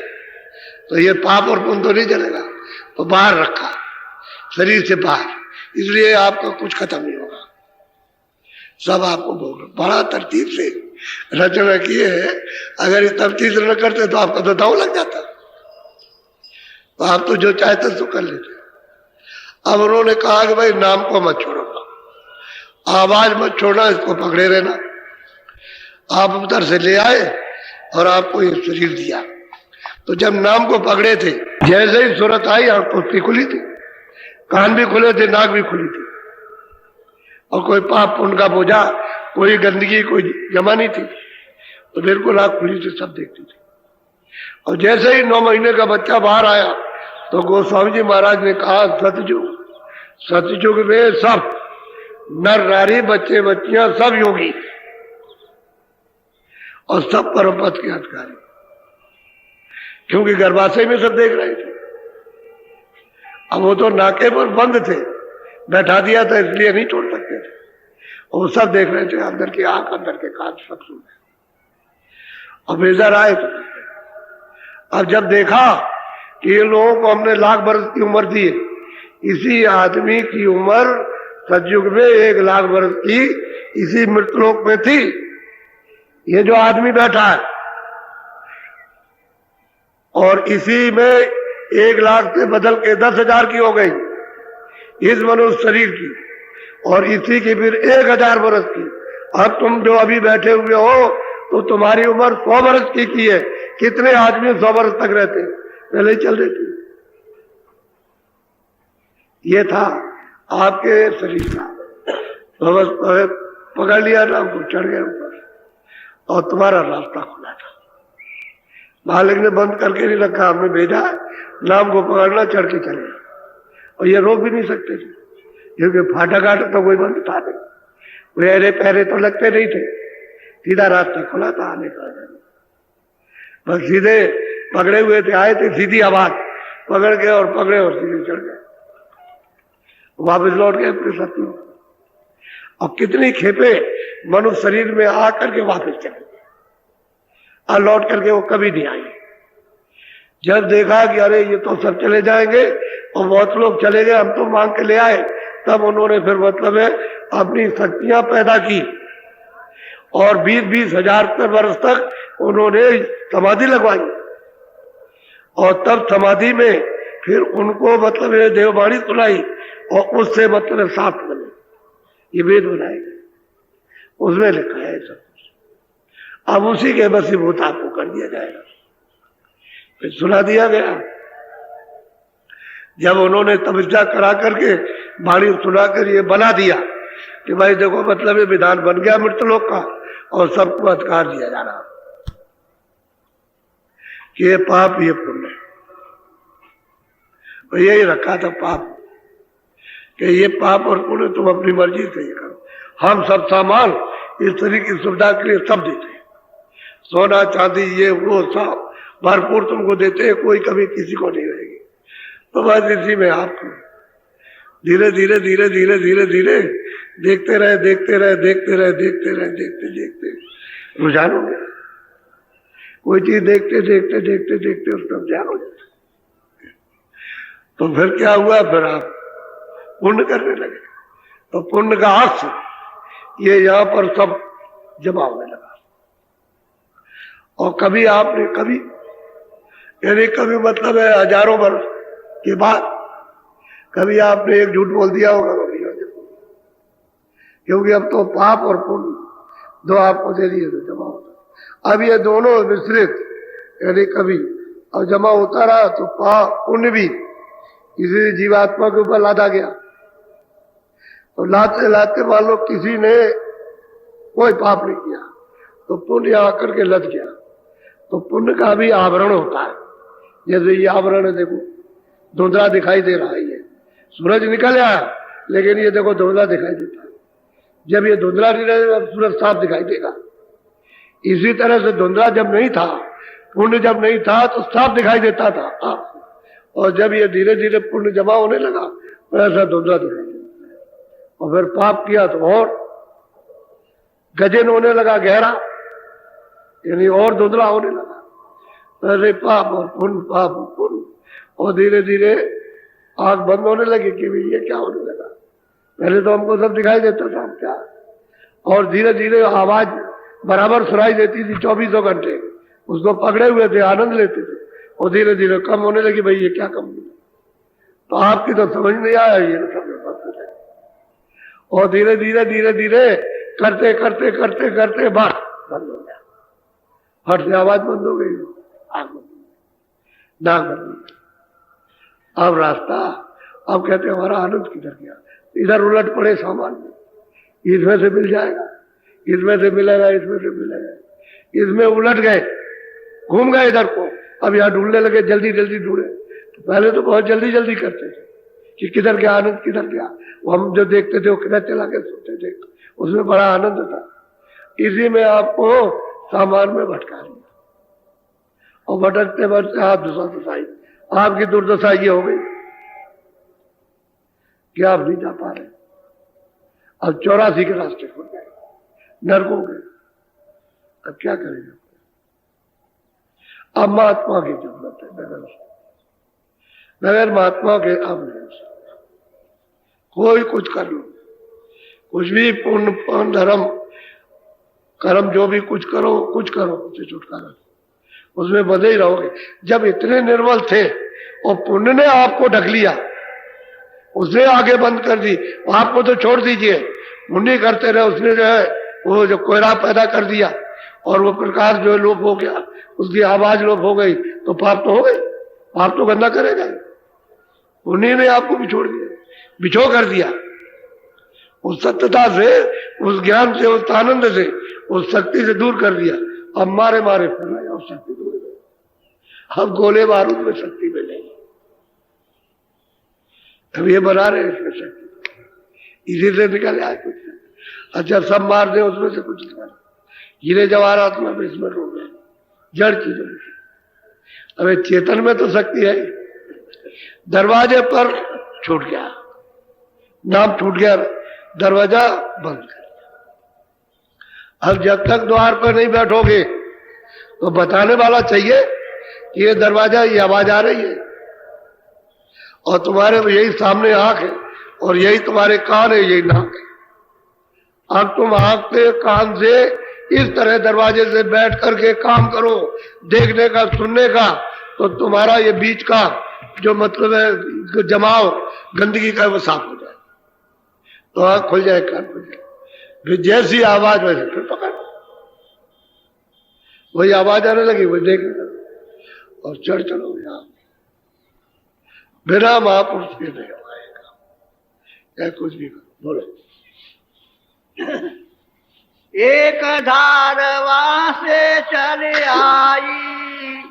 तो ये पाप और पुण्य तो नहीं जलेगा, तो बाहर रखा, शरीर से बाहर, इसलिए आपका कुछ खत्म नहीं होगा, सब आपको भोग। बड़ा तरतीब से रचना किए है, अगर ये तरतीब से न करते तो आपका तो दांव लग जाता, तो आप तो जो चाहते सो कर लेते। अब उन्होंने कहा कि भाई नाम को मत छोड़ो, आवाज मत छोड़ना, इसको पकड़े रहना। आप उधर से ले आए और आपको ये शरीर दिया, तो जब नाम को पकड़े थे, जैसे ही सूरत आई आंख तो उसकी खुली थी, कान भी खुले थे, नाक भी खुली थी, और कोई पाप पुण्य का बोझा, कोई गंदगी कोई जमा नहीं थी, तो बिल्कुल आंख खुली थी, सब देखती थी। और जैसे ही 9 महीने का बच्चा बाहर आया तो गोस्वामी जी महाराज ने कहा सतयुग, सतयुग में सब नर नारी बच्चे बच्चियां सब योगी और सब परम पद के अधिकारी, क्योंकि गर्भाशय में सब देख रहे थे। अब वो तो नाके पर बंद थे, बैठा दिया था इसलिए नहीं छोड़ सकते थे, वो सब देख रहे थे, अंदर की आंख अंदर के कान सब सुन रहे। अब इधर आए तो अब जब देखा कि ये लोगों को हमने लाख बरस की उम्र दी है, इसी आदमी की उम्र सतयुग में 1 लाख बरस की इसी मृतलोक में थी। ये जो आदमी बैठा है और इसी में 1 लाख से बदल के 10,000 की हो गई इस मनुष्य शरीर की, और इसी की फिर 1,000 बरस की। अब तुम जो अभी बैठे हुए हो तो तुम्हारी उम्र 100 बरस की है। कितने आदमी 100 बरस तक रहते, पहले ही चल देते। ये था आपके शरीर का, तो बस पकड़ लिया ना, हमको चढ़ गए ऊपर और तुम्हारा रास्ता खुला था। मालिक ने बंद करके नहीं रखा, हमने भेजा नाम को पकड़ना, चढ़ के चले, और ये रोक भी नहीं सकते थे, क्योंकि फाटक आटक तो कोई बंद था नहीं, कोई अरे पहरे तो लगते नहीं थे, सीधा रास्ता खुला था आने का। बस सीधे पकड़े हुए थे, आए थे, सीधी आवाज पकड़ के और पकड़े और सीधे चढ़ गए, वापस लौट गए अपने सत्य। और कितनी खेपे मनुष्य शरीर में आकर के वापस चले गए, और लौट करके वो कभी नहीं आए। जब देखा कि अरे ये तो सब चले जाएंगे और बहुत लोग चले गए, हम तो मांग के ले आए, तब उन्होंने फिर मतलब है अपनी शक्तियां पैदा की और 20-20 हजार वर्ष तक उन्होंने समाधि लगवाई, और तब समाधि में फिर उनको मतलब ये देववाणी सुनाई, और उससे मतलब साफ बने, ये वेद बनाए गए, उसमें लिखा है सब कुछ। अब उसी के बसीभूत आपको कर दिया जाएगा, फिर सुना दिया गया। जब उन्होंने तपस्या करा करके वाणी सुनाकर ये बना दिया कि भाई देखो मतलब ये विधान बन गया मृतलोक का, और सबको अधिकार दिया जा रहा कि ये पाप ये पुण्य, और यही रखा था पाप कि ये पाप और पुण्य तुम अपनी मर्जी से ही करो। हम सब सामान इस तरह की सुविधा के लिए सब देते हैं, सोना चांदी ये वो सब भरपूर तुमको देते हैं, कोई कभी किसी को नहीं रहेगी। तो बस इसी में आपको धीरे धीरे धीरे धीरे धीरे धीरे देखते रहे देखते रहे देखते रहे देखते रहे देखते देखते रुझान हो गया। कोई चीज देखते देखते देखते देखते उसका रुझान हो जाता। तो फिर क्या हुआ, फिर आप पुण्य करने लगे। तो पुण्य का अक्ष ये यहाँ पर सब जमा होने लगा। और कभी आपने कभी यानी कभी मतलब है हजारों वर्ष के बाद कभी आपने एक झूठ बोल दिया होगा कभी, क्योंकि अब तो पाप और पुण्य दो आपको दे दिए तो जमा होता। अब ये दोनों मिश्रित यानी कभी और जमा होता रहा तो पाप पुण्य भी किसी जीवात्मा के ऊपर लादा गया। तो लाते लाते मान लो किसी ने कोई पाप नहीं किया तो पुण्य आकर के लद गया। तो पुण्य का भी आवरण होता है। जैसे ये आवरण है, देखो धुंधला दिखाई दे रहा है, ये सूरज निकल आया लेकिन ये देखो धुंधला दिखाई देता है। जब ये धुंधला नहीं रहेगा सूरज साफ दिखाई देगा। इसी तरह से धुंधला जब नहीं था, पुण्य जब नहीं था तो साफ दिखाई देता था आपको। और जब ये धीरे धीरे पुण्य जमा होने लगा तो ऐसा धुंधला दिखाई देता है। और फिर पाप किया तो और गजन होने लगा, गहरा यानी और धुंधला होने लगा। अरे पाप और पुण्य, पाप और पुण्य, और धीरे धीरे आंख बंद होने लगी कि भाई ये क्या होने लगा। पहले तो हमको सब दिखाई देता था क्या, और धीरे धीरे आवाज बराबर सुनाई देती थी 24 घंटे, उसको पकड़े हुए थे, आनंद लेते थे। और धीरे धीरे कम होने लगी, भाई ये क्या कम हुआ। तो आपकी तो समझ नहीं आया ये सब। और धीरे धीरे धीरे धीरे करते करते करते करते बस बंद हो गया। हट से आवाज बंद हो गई, आग बंद हो गई, नाक बंद हो गई। अब रास्ता, अब कहते हमारा आनंद किधर गया। इधर उलट पड़े सामान में, इसमें से मिल जाएगा, इसमें से मिलेगा, इसमें से मिलेगा, इसमें उलट गए, घूम गए इधर को। अब यहाँ ढूंढने लगे, जल्दी जल्दी ढूंढे। तो पहले तो बहुत जल्दी जल्दी करते थे कि किधर गया आनंद, किधर गया। वो हम जो देखते थे वो किधर चला के सोते थे, उसमें बड़ा आनंद था। इसी में आपको सामान में भटका दिया, और भटकते भटकते आप दुर्दशाई, आपकी दुर्दशा ये हो गई कि आप नहीं जा पा रहे। अब 84 के रास्ते खुल गए, नरकों के। अब क्या करेंगे। अब महात्मा की जरूरत है, बगैर महात्मा के अब नहीं। कोई कुछ कर लो, कुछ भी पुण्य धर्म कर्म जो भी कुछ करो उससे छुटकारा, उसमें बंधे ही रहोगे। जब इतने निर्मल थे और पुण्य ने आपको ढक लिया, उसने आगे बंद कर दी, आपको तो छोड़ दीजिए, पुण्य करते रहे, उसने जो है वो जो कोयला पैदा कर दिया और वो प्रकाश जो लोप हो गया, उसकी आवाज लोप हो गई, तो पाप तो हो गई, पाप तो गंदा करेगा। पुण्य ने आपको बिछोड़ दिया, बिछो कर दिया। उस सत्यता से, उस ज्ञान से, उस आनंद से, उस शक्ति से दूर कर दिया। अब मारे मारे फिर रहे, अब शक्ति दूर गई। अब गोले बारूद में शक्ति मिलेगी। अब ये बना रहे इसमें शक्ति, इसी से निकल आए कुछ। अच्छा सब मार दे उसमें से कुछ निकल, हीरे जवाहरात में इसमें हो गए, जड़ चीजों में। अरे चेतन में तो शक्ति है। दरवाजे पर छूट गया, नाम छूट गया, दरवाजा बंद कर दिया। अब जब तक द्वार पर नहीं बैठोगे तो बताने वाला चाहिए कि ये दरवाजा, ये आवाज आ रही है, और तुम्हारे यही सामने आंख है, और यही तुम्हारे कान है, यही नाक है। अब तुम आंख से, कान से इस तरह दरवाजे से बैठ करके काम करो, देखने का, सुनने का, तो तुम्हारा ये बीच का जो मतलब है जमाव गंदगी का, वो साफ हो जाए। तो आंख खुल जाए, कान खुल जाए, फिर जैसी आवाज वैसे फिर पकड़, वही आवाज आने लगी, वही देखने लगे, और चढ़ चलोगे आप। बिना महापुरुष के नहीं आएगा, या कुछ भी करो। बोलो। एक धारवा से चले आई,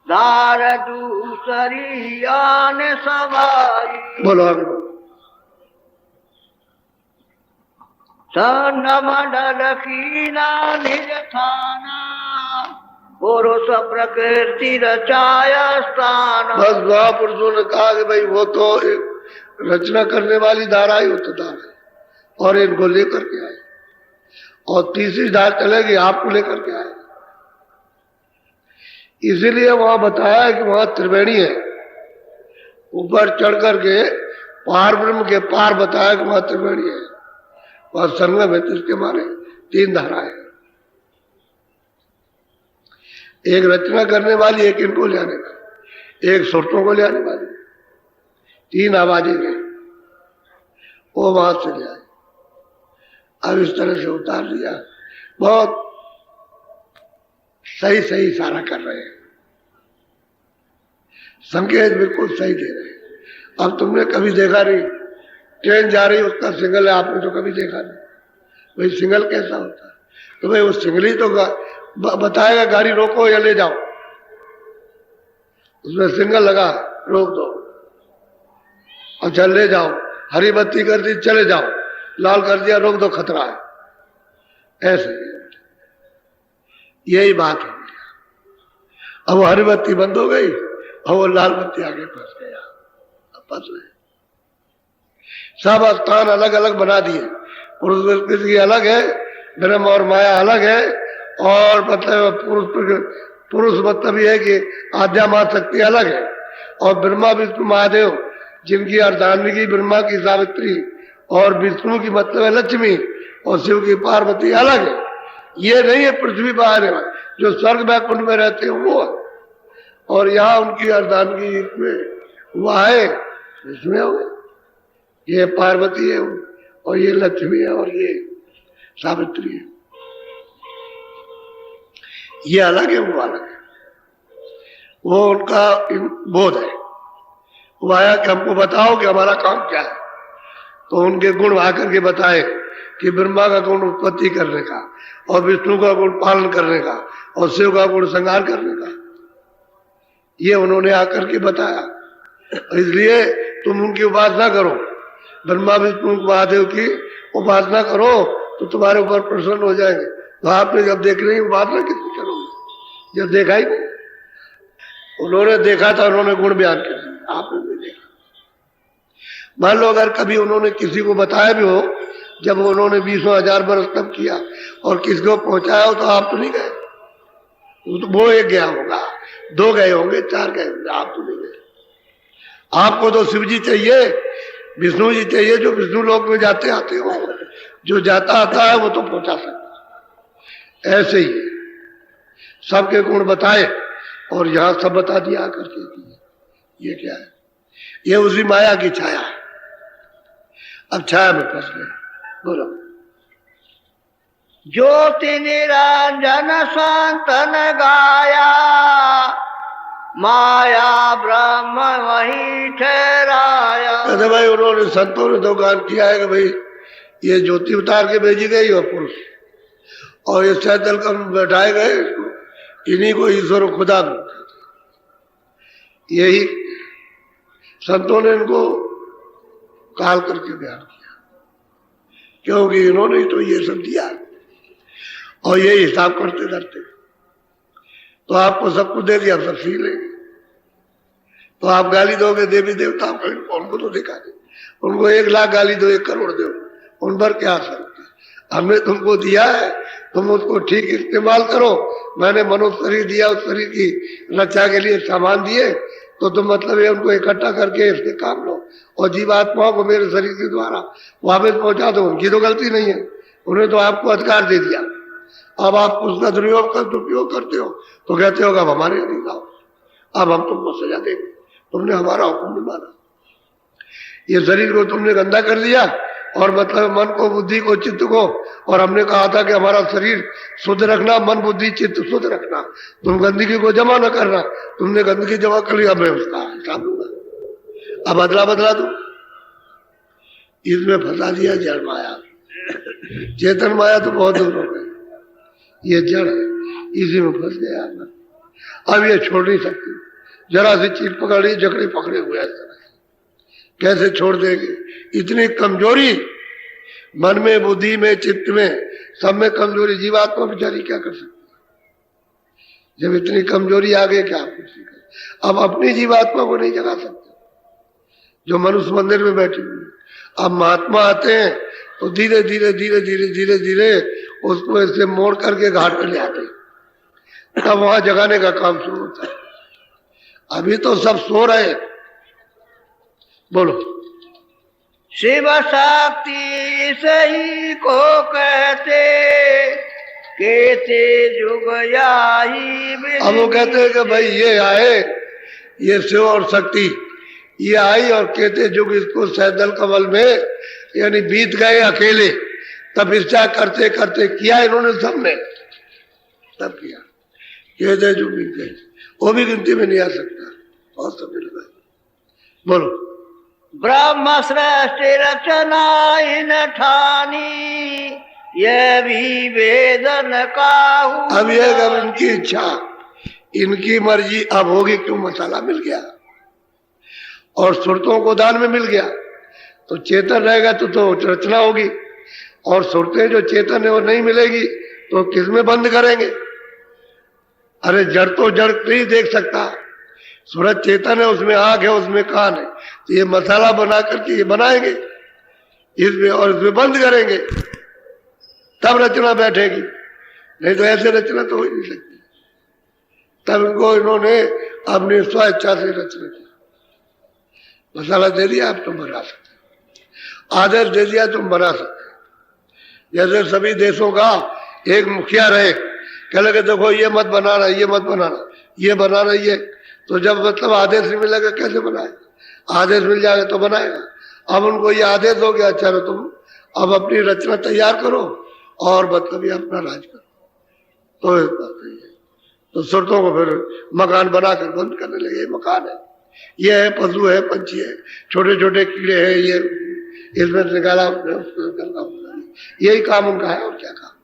धार दूसरी आन सवाई। बोलो आगे बोलो। सन मंडल कीना निज थाना, पुरुष प्रकृति रचाया स्थान। बस महापुरुषों ने कहा कि भाई वो तो रचना करने वाली धारा ही उत्तरधार है और इनको लेकर के आए, और तीसरी धार चलेगी आपको लेकर के आए। इसीलिए वहां बताया है कि वहां त्रिवेणी है, ऊपर चढ़ करके पार ब्रह्म के पार बताया कि वहां त्रिवेणी है, वहां संगम है, इसके माने तीन धाराएं, एक रचना करने वाली, एक इनको ले आने वाली, एक सुरतों को ले आने वाली, तीन आवाजें हैं, वो वहां से ले आए। अब इस तरह से उतार दिया, बहुत सही सही इशारा कर रहे हैं, संकेत बिल्कुल सही दे रहे हैं। अब तुमने कभी देखा नहीं, ट्रेन जा रही उसका सिग्नल है, आपने तो कभी देखा नहीं, भाई सिग्नल कैसा होता है? तो भाई वो सिग्नल ही तो बताएगा गाड़ी रोको या ले जाओ, उसमें सिग्नल लगा रोक दो, अच्छा ले जाओ, हरी बत्ती कर दी चले जाओ, लाल कर दिया रोक दो खतरा है, ऐसे यही बात है। अब वो हरी बत्ती बंद हो गई और वो लाल बत्ती आगे फंस गया, अब फंस गए। सब स्थान अलग अलग बना दिए, पुरुष प्रकृति अलग है, ब्रह्म और माया अलग है, और मतलब पुरुष मतलब ये है कि आद्या मां शक्ति अलग है, और ब्रह्मा विष्णु महादेव जिनकी अर्धांगिनी ब्रह्मा की सावित्री और विष्णु की मतलब है लक्ष्मी और शिव की पार्वती अलग है। ये नहीं है पृथ्वी पर आने वाले जो स्वर्ग बैकुंठ में रहते हैं वो, और यहाँ उनकी अर्धांगिनी में वो है विष्णु हो गए, ये पार्वती है और ये लक्ष्मी है और ये सावित्री है, ये अलग है वो अलग है, वो उनका बोध है। वो आया कि हमको बताओ कि हमारा काम क्या है, तो उनके गुण आकर के बताए कि ब्रह्मा का गुण उत्पत्ति करने का, और विष्णु का गुण पालन करने का, और शिव का गुण संहार करने का, ये उन्होंने आकर के बताया। इसलिए तुम उनकी उपासना करो, ब्रह्मा विष्णु महादेव की उपासना करो तो तुम्हारे ऊपर प्रसन्न हो जाएंगे। तो आपने जब देख रही उपासना कितनी करोगे जब देखा ही नहीं? उन्होंने देखा था, उन्होंने गुण बयान कर दिया, आपने नहीं देखा। मान लो अगर कभी उन्होंने किसी को बताया भी हो, जब उन्होंने 20,000 बरस तब किया और किसी को पहुंचाया हो, तो आप तो नहीं गए, वो एक गया होगा, 2 गए होंगे, 4 गए होंगे, आप तो नहीं गए। आपको तो शिव जी चाहिए, विष्णु जी चाहिए, जो विष्णु लोक में जाते आते हो, जो जाता आता है वो तो पहुंचा सकता। ऐसे ही सबके गुण बताए और यहां सब बता दिया करके ये क्या है, ये उसी माया की छाया है। अब छाया में फंस गए। बोलो। ज्योति निरंजन संतन गाया, माया ब्रह्म वही ठहराया। कहते भाई उन्होंने संतों ने तो गान किया है कि भाई ये ज्योति उतार के भेजी गई और पुरुष, और ये सैतल कर बैठाए गए, इन्हीं को ईश्वर खुदा, यही संतों ने इनको काल करके बयान किया, क्योंकि इन्होंने तो ये सब दिया और ये हिसाब करते करते तो आपको सब कुछ दे दिया, सब सीख लेंगे। तो आप गाली दोगे देवी देवताओं को, उनको तो दिखा दे, उनको 1 लाख गाली दो, 1 करोड़ दो, उन पर क्या असर होता है? हमने तुमको दिया है, तुम उसको ठीक इस्तेमाल करो। मैंने मनुष्य शरीर दिया, उस शरीर की रक्षा के लिए सामान दिए, तो तुम मतलब ये उनको इकट्ठा करके इसके काम लो, और जीवात्माओं को मेरे शरीर के द्वारा वापस पहुंचा दो। उनकी तो गलती नहीं है, उन्हें तो आपको अधिकार दे दिया। अब आप उसका दुरुपयोग करते हो तो कहते हो अब हमारे यहाँ नहीं लाओ, अब हम तुमको सजा देंगे, तुमने हमारा हुक्म नहीं माना। ये शरीर को तुमने गंदा कर दिया, और मतलब मन को, बुद्धि को, चित्त को, और हमने कहा था कि हमारा शरीर शुद्ध रखना, मन बुद्धि चित्त शुद्ध रखना, तुम गंदगी को जमा न करना, तुमने गंदगी जमा कर लिया, मैं उसका हिसाब लूंगा, अब अदला बदला दो। इसमें फंसा दिया जड़ माया। चेतन माया तो बहुत दूर हो गई, ये जड़ है, इसी में फंस गया ना। अब ये छोड़ नहीं सकती, जरा सी चीज पकड़ी जकड़े पकड़े हुए हैं, कैसे छोड़ देंगे? इतनी कमजोरी मन में, बुद्धि में, चित्त में, सब में कमजोरी। जीवात्मा बेचारी क्या कर सकती है जब इतनी कमजोरी आ गई? क्या आप कुछ नहीं कर, अब अपनी जीवात्मा को नहीं जगा सकते। जो मनुष्य मंदिर में बैठी हुई है। अब महात्मा आते हैं तो धीरे धीरे धीरे धीरे धीरे धीरे उसको ऐसे मोड़ करके घाट पे ले आते हैं। अब वहां जगाने का काम शुरू होता है। अभी तो सब सो रहे हैं। बोलो। शिव शक्ति सही को कहते केते जुग याही अब वो कहते हैं कि भाई ये आए, ये शिव और शक्ति ये आई और कहते जुग इसको सैदल कमल में यानी बीत गए अकेले। तपस्या करते करते किया इन्होंने सबने, तब किया। कहते जुग बीत गए, वो भी गिनती में नहीं आ सकता। और सब मिल गए। बोलो। ब्रह्म सृष्टि रचना इन ठानी ये भी वेदन काहू। अब ये अब इनकी इच्छा, इनकी मर्जी अब होगी। क्यों? मसाला मिल गया और सुरतों को दान में मिल गया, तो चेतन रहेगा तो रचना होगी। और सुरतें जो चेतन है वो नहीं मिलेगी तो किसमें बंद करेंगे? अरे जड़ तो जड़ नहीं देख सकता। सूरज चेतन है, उसमें आंख है, उसमें कान है, तो ये मसाला बना करके ये बनाएंगे इसमें और इसमें बंद करेंगे, तब रचना बैठेगी। नहीं तो ऐसे रचना तो हो ही नहीं सकती। तब इनको इन्होंने अपनी स्व इच्छा से रचना की। मसाला दे दिया, आप तुम बना सकते हो। आदेश दे दिया, तुम बना सकते हो। जैसे सभी देशों का एक मुखिया रहे, कह लगे देखो ये मत बनाना, ये मत बनाना, ये बनाना, ये। तो जब मतलब आदेश नहीं मिलेगा कैसे बनाएगा? आदेश मिल जाएगा तो बनाएगा। अब उनको ये आदेश हो गया, अच्छा तुम अब अपनी रचना तैयार करो और मतलब ये अपना राज करो। तो इस बात है। तो सुरतों को फिर मकान बनाकर बंद करने लगे। मकान है, ये है, पशु है, पंछी है, छोटे छोटे कीड़े हैं, ये इसमें निकाला, यही काम उनका है। और क्या काम?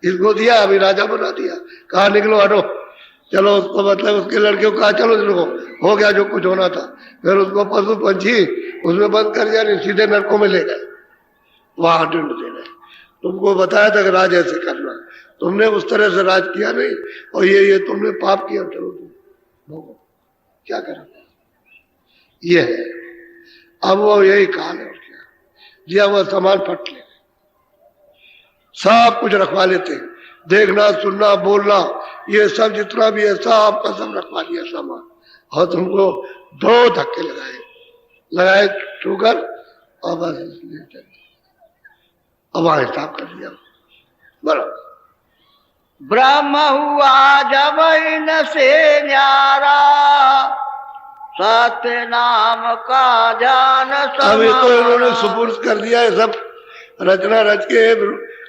इसको दिया, अभी राजा बना दिया, कहा निकलो हटो, चलो उसको मतलब उसके लड़के को कहा चलो देखो हो गया जो कुछ होना था। फिर उसको पशु पंछी उसमें बंद कर दिया, नहीं सीधे नरकों में ले गए, वहां दंड दे रहे। तुमको बताया था कि राज ऐसे करना, तुमने उस तरह से राज किया नहीं, और ये तुमने पाप किया, चलो तुम भोगो, क्या करा। ये है। अब वो यही काल है। और क्या दिया हुआ सामान फट ले, सब कुछ रखवा लेते, देखना सुनना बोलना ये सब जितना भी है सब का सब रखवा लिया सामान। और तुमको 2 धक्के लगाए ठोकर और बस अब वहां हिसाब कर दिया। बराबर। ब्रह्म हुआ जब इन से न्यारा सत्य नाम का जान। अभी तो इन्होंने सुपुर्द कर दिया है सब रचना रच के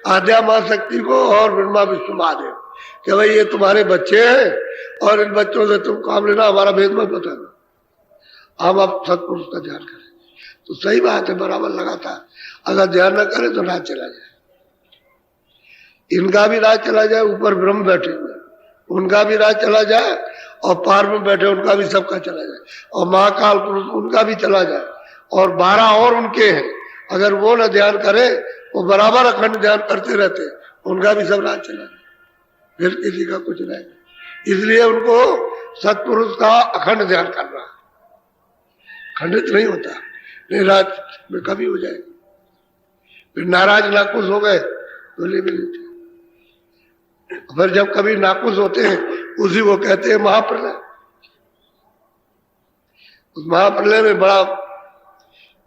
आद्या मां शक्ति को और ब्रह्मा विष्णु महादेव कि भाई ये तुम्हारे बच्चे हैं और इन बच्चों से तुम काम लेना, हमारा भेद मत बताना, हम अब सत्पुरुष का ध्यान करें। तो सही बात है, बराबर लगाता है। अगर ध्यान न करे तो राज चला जाए, इनका भी राज चला जाए, ऊपर ब्रह्म बैठे हुए उनका भी राज चला जाए, और पार में बैठे उनका भी सबका चला जाए, और महाकाल पुरुष उनका भी चला जाए, और 12 और उनके हैं। अगर वो न ध्यान करे, वो बराबर अखंड ध्यान करते रहते, उनका भी सब राज चला जाए, फिर किसी का कुछ रहेगा। इसलिए उनको सत्पुरुष का अखंड ध्यान करना, खंडित नहीं होता, नहीं राज में कभी हो जाएगी। फिर नाराज नाखुश हो गए तो ले भी लेते। फिर जब कभी नाखुश होते हैं उसी को कहते हैं महाप्रलय। उस महाप्रलय में बड़ा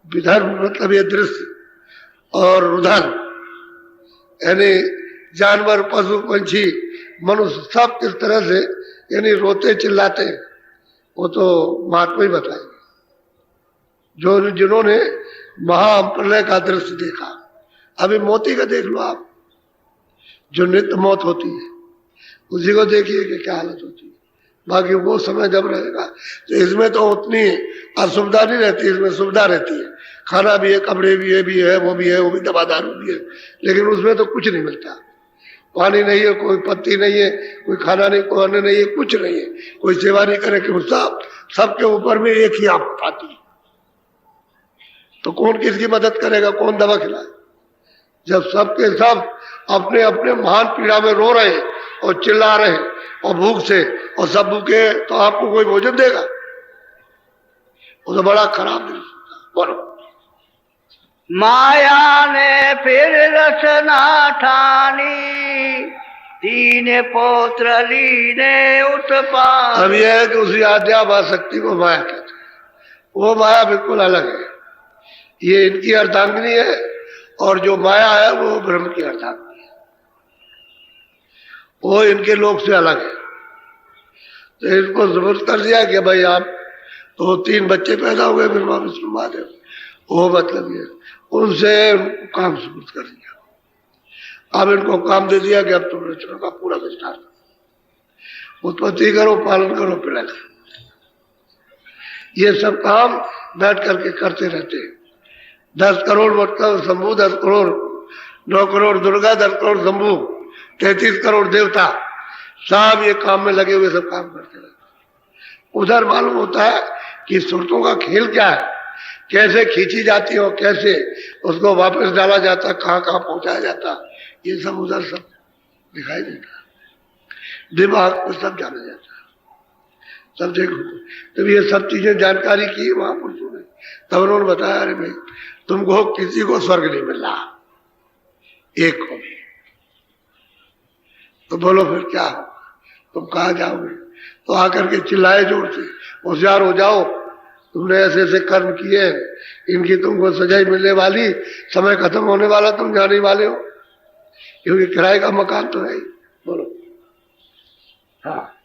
विधर्म मतलब ये दृश्य और रुदन, यानी जानवर पशु पंछी मनुष्य सब किस तरह से यानी रोते चिल्लाते हैं, वो तो महात्मा ही बताएंगे जो जिन्होंने महाप्रलय का दृश्य देखा। अभी मोती का देख लो आप, जो नित्य मौत होती है उसी को देखिए कि क्या हालत होती है। बाकी वो समय जब रहेगा तो इसमें तो उतनी असुविधा नहीं रहती, इसमें सुविधा रहती है, खाना भी है, कपड़े भी है, वो भी है, वो भी दवा दारू भी है, लेकिन उसमें तो कुछ नहीं मिलता। पानी नहीं है, कोई पत्ती नहीं है, कोई खाना नहीं, कोई अन्न नहीं है, कुछ नहीं है, कोई सेवा नहीं करे कि सबके ऊपर में एक ही आफत आती है। तो कौन किसकी मदद करेगा, कौन दवा खिलाए? जब सबके सब अपने अपने महान पीड़ा में रो रहे और चिल्ला रहे और भूख से, और सब भूखे, तो आपको कोई भोजन देगा? वो तो बड़ा खराब दिन था। बोलो। माया ने फिर रचना ठानी, तीन पौत्र लीने उत्पाद। अब यह है कि उसी आद्या शक्ति को माया कहते हैं। वो माया बिल्कुल अलग है, ये इनकी अर्धांगिनी है, और जो माया है वो ब्रह्म की अर्धांगिनी है, वो इनके लोक से अलग है। तो इनको जबरदस्त कर दिया कि भाई आप तो 3 बच्चे पैदा हुए ब्रह्मा विष्णु महादेव, वो मतलब ये उनसे काम सुबुत कर दिया। अब इनको काम दे दिया कि अब तुम रचना का पूरा विस्तार करो, उत्पत्ति करो, पालन करो, पीड़ा करो। ये सब काम बैठ करके करते रहते हैं। 10 करोड़ मतलब शंभू, 10 करोड़ 9 करोड़ दुर्गा, 10 करोड़ शंभू, 33 करोड़ देवता, सब ये काम में लगे हुए सब काम करते रहते। उधर मालूम होता है कि सुरतों का खेल क्या है, कैसे खींची जाती है और कैसे उसको वापस डाला जाता, कहाँ कहाँ पहुंचाया जाता, ये सब उधर सब दिखाई देता है, दिमाग में सब जाना जाता है, सब देखो। तब ये सब चीजें जानकारी की महापुरुषों ने, तब उन्होंने बताया अरे भाई तुमको किसी को स्वर्ग नहीं मिल रहा, एक को भी, तो बोलो फिर क्या होगा, तुम कहाँ जाओगे? तो आकर के चिल्लाए जोर से, होशियार हो जाओ, तुमने ऐसे ऐसे कर्म किए, इनकी तुमको सजाई मिलने वाली, समय खत्म होने वाला, तुम जाने वाले हो, क्योंकि किराए का मकान तो है ही। बोलो। हाँ।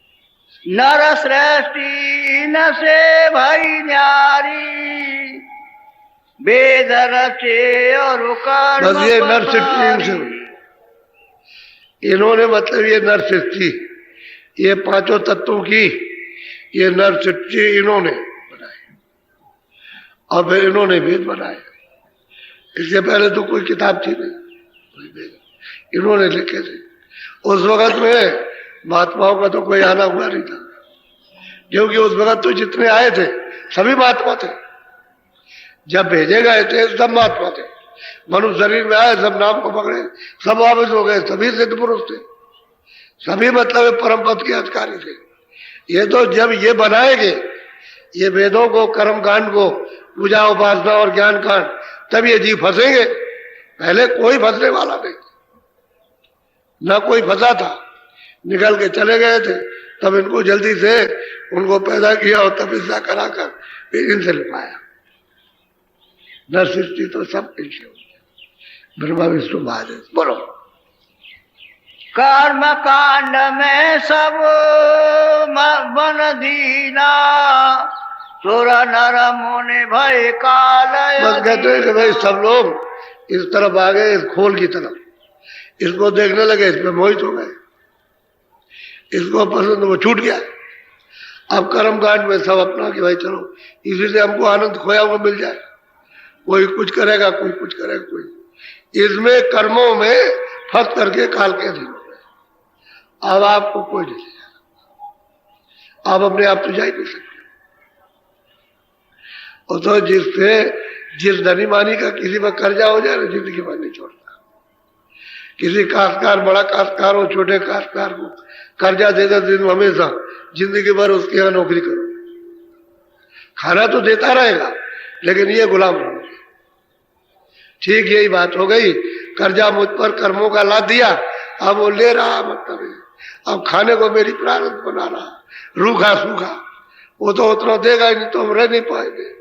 नर सृष्टि न से भई न्यारी, वेद रचे और कर्म बस ये नर सृष्टि इनसे हुई। इन्होंने मतलब ये नर सृष्टि, ये 5 तत्वों की ये नर सृष्टि इन्होंने बनाई, और फिर इन्होंने वेद बनाए। इससे पहले तो कोई किताब थी नहीं, इन्होंने लिखे थे। उस वक्त में महात्माओं का तो कोई आना हुआ नहीं था, क्योंकि उस वक्त तो जितने आए थे सभी महात्मा थे। जब भेजे गए थे सब महात्मा थे, मनुष्य शरीर में आए, सब नाम को पकड़े, सब वापस हो गए, सभी सिद्ध पुरुष थे, सभी मतलब परम पद के अधिकारी थे। ये तो जब ये बनाएंगे ये वेदों को, कर्म कांड को, पूजा उपासना और ज्ञान कांड, तब ये जीव फंसेंगे। पहले कोई फंसने वाला नहीं, ना कोई फंसा था, निकल के चले गए थे। तब इनको जल्दी से उनको पैदा किया और तपस्या कराकर फिर इनसे लिपाया। नर सृष्टि तो सब इनसे होती है, ब्रह्मा विष्णु महादेव। बोलो। कर्म कांड में सब बन दीना, सुर नर मुनि भय काल। बस कहते हैं कि भाई सब लोग इस तरफ आ गए, इस खोल की तरफ, इसको देखने लगे, इसमें मोहित हो गए, इसको पसंद, वो छूट गया। अब कर्म कांड में सब अपना कि भाई चलो इसी से हमको आनंद खोया हुआ मिल जाए, कोई कुछ करेगा, कोई कुछ करेगा, कोई इसमें कर्मों में फंस करके काल के अधीन हो गए। अब आपको कोई नहीं ले जाएगा, आप अपने आप तो जा ही नहीं सकते। और तो जिस धनी मानी का किसी पर कर्जा हो जाए ना, जिंदगी भर नहीं छोड़ता। किसी काश्तकार, बड़ा काश्तकार हो, छोटे काश्तकार को कर्जा देता दिन हमेशा, जिंदगी भर उसके यहाँ नौकरी करो, खाना तो देता रहेगा लेकिन ये गुलाम रहो। ठीक यही बात हो गई, कर्जा मुझ पर कर्मों का लाद दिया, अब वो ले रहा, मतलब अब खाने को मेरी प्रारब्ध बना रहा, रूखा सूखा, वो तो उतना देगा ही नहीं, तो हम रह नहीं पाएंगे।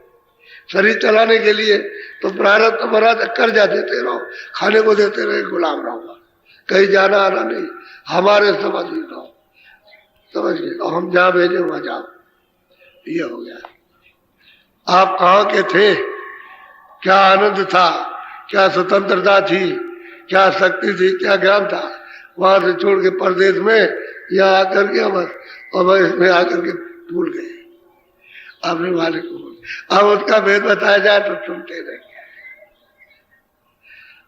शरीर चलाने के लिए तो प्रारब्ध तो बना, कर्जा देते रहो, खाने को देते रहे, गुलाम रहोगा, कहीं जाना आना नहीं, हमारे समझ ही रहो, समझ गए, और हम जहां भेजे वहां जाओ। ये हो गया। आप कहाँ के थे, क्या आनंद था, क्या स्वतंत्रता थी, क्या शक्ति थी, क्या ज्ञान था, वहां से छोड़ के परदेश में यहाँ आकर के बस, और बस इसमें आकर के भूल गए अपने वाले को। अब उसका भेद बताया जाए तो सुनते रहेंगे,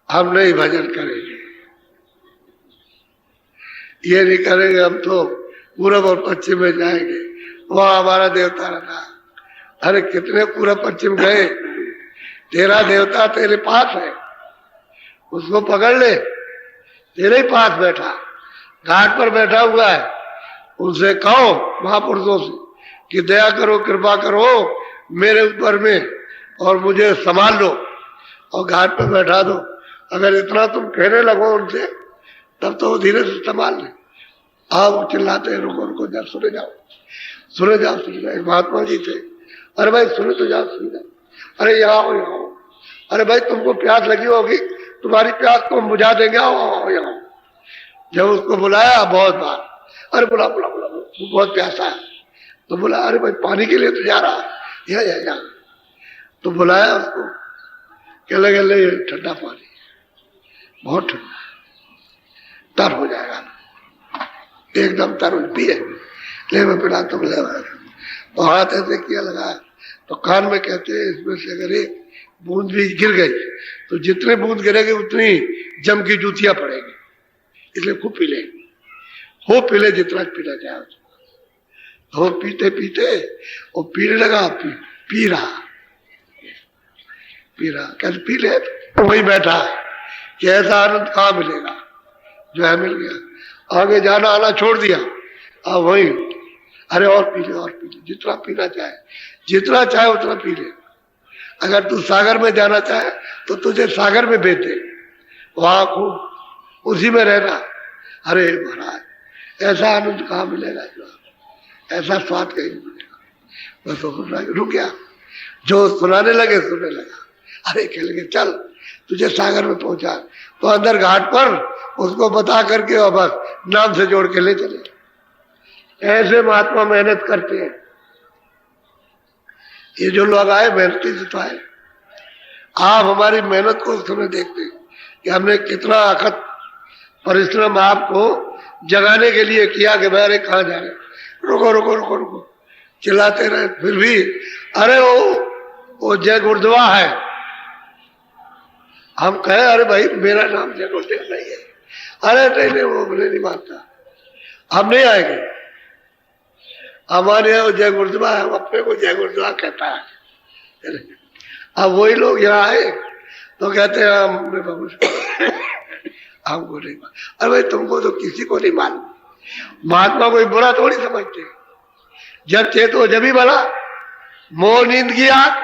हम नहीं भजन करेंगे, ये नहीं करेंगे, हम तो पूरब और पश्चिम में जाएंगे, वहां हमारा देवता रहता। अरे कितने पूरब पश्चिम गए, तेरा देवता तेरे पास है, उसको पकड़ ले, तेरे ही पास बैठा, घाट पर बैठा हुआ है, उनसे कहो महापुरुषों से कि दया करो, कृपा करो, मेरे ऊपर में और मुझे संभाल लो और घाट पे बैठा दो। अगर इतना तुम कहने लगो उनसे तब तो वो धीरे से संभाल ले। आप चिल्लाते हैं रुको रुको जब सुने जाओ सुने जाओ सुने जाओ। एक महात्मा जी थे, अरे भाई सुने तो जाओ सुने जाओ, अरे यहाँ आओ यहाँ आओ, अरे भाई तुमको प्यास लगी होगी, तुम्हारी प्यास को हम बुझा देंगे, आओ आओ यहाँ। जब उसको बुलाया बहुत बार, अरे बुला बुला बुला वो बहुत प्यासा है, तो बोला अरे भाई पानी के लिए तो जा रहा है यहाँ। तो बुलाया उसको, कहने लगे ये ठंडा पानी बहुत ठंडा तर हो जाएगा, एकदम तर पिए ले मैं पिला तुम ले। तो हाथ ऐसे किया लगाया तो कान में कहते हैं इसमें से अगर एक बूंद भी गिर गई तो जितने बूंद गिरेगी उतनी जम की जूतियां पड़ेगी, इसलिए खूब पी ले, हो पी ले जितना पीना चाहे। वो पीते पीते वो पीने लगा, पी रहा कहते पी ले। तो वही बैठा कि ऐसा आनंद कहाँ मिलेगा, जो है मिल गया, आगे जाना आना छोड़ दिया। अब वही अरे और पी ले जितना पीना चाहे, जितना चाहे उतना पी ले। अगर तू सागर में जाना चाहे तो तुझे सागर में भेज दे, वहां खूब उसी में रहना। अरे महाराज ऐसा आनंद कहाँ मिलेगा, ऐसा स्वाद कहीं नहीं मिलेगा। बस रुक गया, जो सुनाने लगे सुनने लगा। अरे कह लगे चल तुझे सागर में पहुंचा, तो अंदर घाट पर उसको बता करके और बस नाम से जोड़ के ले चले। ऐसे महात्मा मेहनत करते हैं। ये जो लोग आए मेहनती से तो आए। आप हमारी मेहनत को उस समय देखते हैं कि हमने कितना अखत परिश्रम आपको जगाने के लिए किया कि भाई कहाँ जा रहे, रुको रुको रुको रुको चिल्लाते रहे। फिर भी अरे वो जय गुरुद्वा है। हम कहे अरे भाई मेरा नाम जय गुरुदेव नहीं है, अरे नहीं वो बोले नहीं मानता, हम नहीं आएंगे, हमारे यहाँ जय गुरुद्वा है, हम अपने को जय गुरुद्वा कहता है। अब वही लोग यहाँ आए तो कहते हैं हमने बाबू हमको नहीं मान। अरे भाई तुमको तो किसी को नहीं मालूम, महात्मा कोई बुरा थोड़ी समझते, जब चेत हो जब ही भला, मोह नींद की आग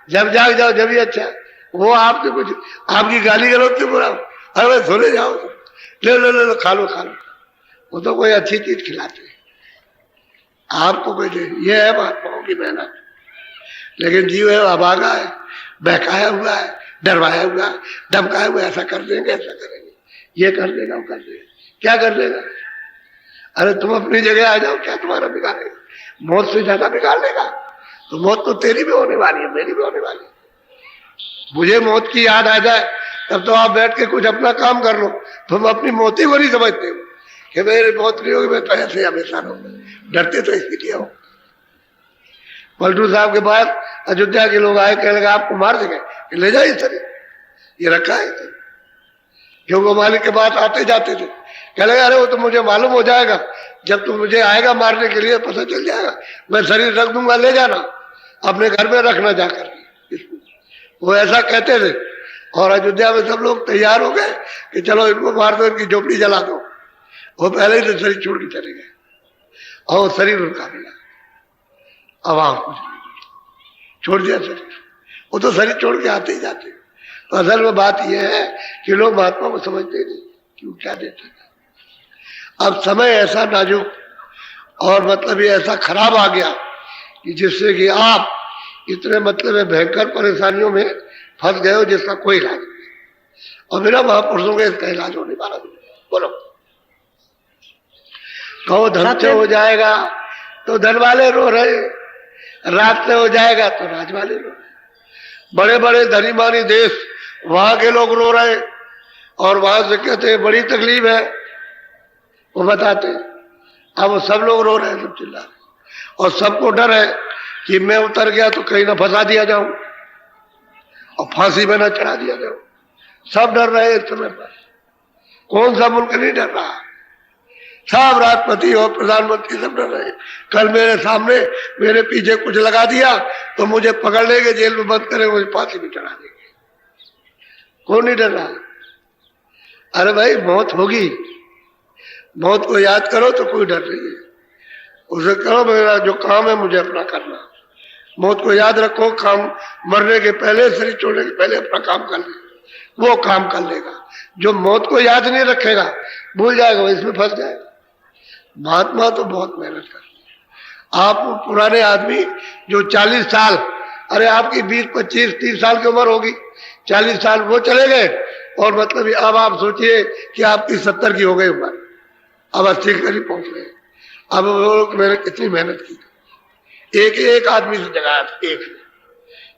जब जाग जाओ जब ही अच्छा। वो आपके कुछ आपकी गाली गलौज से बुरा, अरे भाई सोने जाओ, ले लो ले लो खा लो खा लो, वो तो कोई अच्छी चीज खिलाते हैं आपको कोई दे। ये है महात्माओं की मेहनत। लेकिन जीव है अभागा है, बहकाया हुआ है, डरवाया हुआ है, धमकाया हुआ, ऐसा कर देंगे ऐसा करेंगे, ये कर देगा वो कर देगा, क्या कर देगा। अरे तुम अपनी जगह आ जाओ, क्या तुम्हारा बिगाड़ेगा, मौत से ज्यादा बिगाड़ लेगा। तो मौत तो तेरी भी होने वाली है, मेरी भी होने वाली है। मुझे मौत की याद आ जाए तब तो आप बैठ के कुछ अपना काम कर लो, तुम अपनी मौत ही को नहीं समझते हो कि मेरी मौत नहीं होगी, मैं तो ऐसे हमेशा रहूंगा। डरते तो इसलिए हो। पलटू साहब के बाद अयोध्या के लोग आए, कहने लगा आपको मार देंगे, ले जाइए सर ये रखा है, क्योंकि मालिक के बाद आते जाते थे। कह लगा अरे वो तो मुझे मालूम हो जाएगा, जब तुम मुझे आएगा मारने के लिए पता चल जाएगा, मैं शरीर रख दूंगा, ले जाना अपने घर में रखना जाकर। वो ऐसा कहते थे और अयोध्या में सब लोग तैयार हो गए कि चलो इनको मार दो, इनकी झोपड़ी जला दो। वो पहले ही तो शरीर छोड़ के चले गए और शरीर उनका मिला। अब आप छोड़ दिया शरीर, वो तो शरीर छोड़ के आते ही जाते। तो असल में बात यह है कि लोग महात्मा को समझते नहीं क्यों क्या देते हैं। अब समय ऐसा नाजुक और मतलब ये ऐसा खराब आ गया कि जिससे कि आप इतने मतलब भयंकर परेशानियों में फंस गए हो जिसका कोई इलाज नहीं, और मेरा महापुरुषों का इसका इलाज होने वाला नहीं। बोलो कहो धन से हो जाएगा तो धन वाले रो रहे, रात से हो जाएगा तो राज वाले रो रहे। बड़े बड़े धनी मानी देश वहां के लोग रो रहे और वहां से कहते हैं बड़ी तकलीफ है, वो बताते। अब वो सब लोग रो रहे हैं, सब चिल्ला रहे और सबको डर है कि मैं उतर गया तो कहीं ना फंसा दिया जाऊं और फांसी में ना चढ़ा दिया जाऊं। सब डर रहे इस समय पर। कौन सा मुल्क नहीं डर रहा, सब राष्ट्रपति और प्रधानमंत्री सब डर रहे। कल मेरे सामने मेरे पीछे कुछ लगा दिया तो मुझे पकड़ लेंगे, जेल में बंद करेंगे, मुझे फांसी में चढ़ा देंगे। कौन नहीं डर रहा। अरे भाई मौत होगी, मौत को याद करो तो कोई डर नहीं है। उसे करो मेरा जो काम है मुझे अपना करना, मौत को याद रखो, काम मरने के पहले, शरीर छोड़ने के पहले अपना काम कर ले, वो काम कर लेगा। जो मौत को याद नहीं रखेगा, भूल जाएगा, वो इसमें फंस जाएगा। महात्मा तो बहुत मेहनत करते हैं। आप पुराने आदमी जो 40 साल, अरे आपकी 20, 25, 30 साल की उम्र होगी, 40 साल वो चले गए, और मतलब अब आप सोचिए कि आपकी 70 की हो गई उम्र, अब 80 के करीब पहुंच गए। अब वो लोग मैंने कितनी मेहनत की, एक आदमी से जगाया था, एक ने,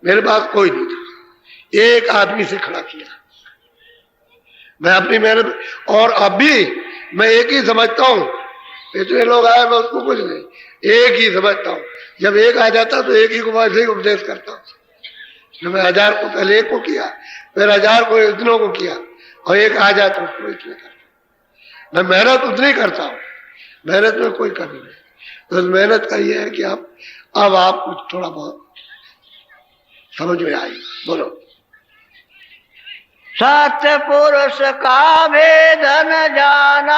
मेरे पास कोई नहीं था, एक आदमी से खड़ा किया मैं अपनी मेहनत। और अब भी मैं एक ही समझता हूं, इतने लोग आए मैं उसको कुछ नहीं, एक ही समझता हूं। जब एक आ जाता तो एक ही को वैसे ही उपदेश करता हूं। जब मैं 1000 को पहले एक को किया, फिर 1000 को इतनों को किया, और एक आ जाता उसको इतने करता। मैं मेहनत उतनी करता हूं, मेहनत में कोई कमी नहीं। तो मेहनत का ये है कि अब आप कुछ थोड़ा बहुत समझ में आई, बोलो। सत्य पुरुष का भेद न जाना,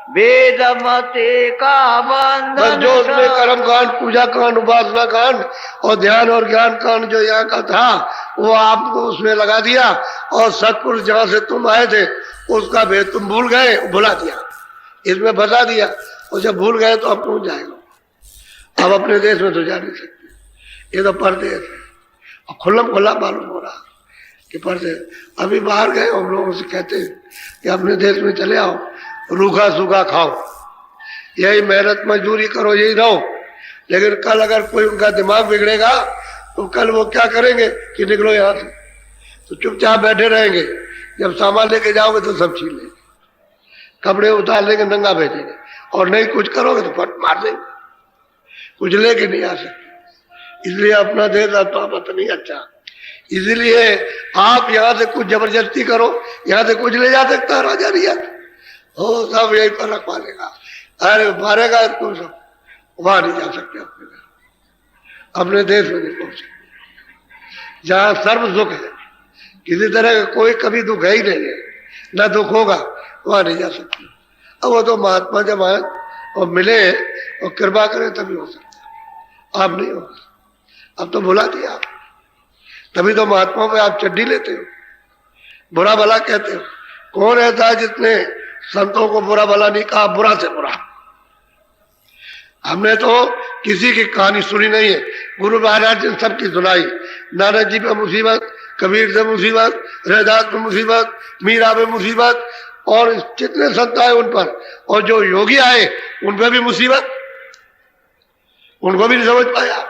वेद मते का बस बंधन जो उसमें कर्म कांड, पूजा कांड, उपासना कांड और ध्यान और ज्ञान कांड जो यहाँ का था, वो आपको उसमें लगा दिया। और सत्पुरुष जहां से तुम आए थे उसका भेद तुम भूल गए, भुला दिया, इसमें बता दिया। और जब भूल गए तो अब पहुंच जाएगा। अब अपने देश में तो जा नहीं सकते, ये तो परदेश है। और खुल्लम खुल्ला मालूम हो रहा कि परदेश। अभी बाहर गए, हम लोगों से कहते हैं कि अपने देश में चले आओ, रूखा सूखा खाओ, यही मेहनत मजदूरी करो, यही रहो। लेकिन कल अगर कोई उनका दिमाग बिगड़ेगा तो कल वो क्या करेंगे कि निकलो यहाँ से, तो चुपचाप बैठे रहेंगे। जब सामान लेके जाओगे तो सब छीन लेंगे, कपड़े उतार लेंगे, नंगा भेजेंगे, और नहीं कुछ करोगे तो फट मार देंगे, कुछ लेके नहीं आ सकते। इसलिए अपना देश तो नहीं अच्छा। इसीलिए आप यहाँ से कुछ जबरदस्ती करो, यहाँ से कुछ ले जा सकता है राजा रिया, हो सब यही पर रखवा लेगा, अरे मारेगा तो सब, वहां नहीं जा सकते। अपने देश में नहीं पहुंच सकते जहां सर्व सुख है, किसी तरह का कोई कभी दुख है ही नहीं है, ना दुख होगा, वहां नहीं जा सकते। अब वो तो महात्मा जब आए और मिले और कृपा करें तभी हो सकता, आप नहीं होगा। अब तो भुला दिया आप, तभी तो महात्मा पे आप चड्डी लेते हो, बुरा भला कहते हो। कौन ऐसा है जिसने संतों को बुरा भला नहीं कहा, बुरा से बुरा? हमने तो किसी की कहानी सुनी नहीं है, गुरु महाराज ने सबकी सुनाई। नानक जी पे मुसीबत, कबीर से मुसीबत, रैदास पे मुसीबत, मीरा पे मुसीबत, और जितने संत आए उन पर, और जो योगी आए उन पर भी मुसीबत, उनको भी नहीं समझ पाया।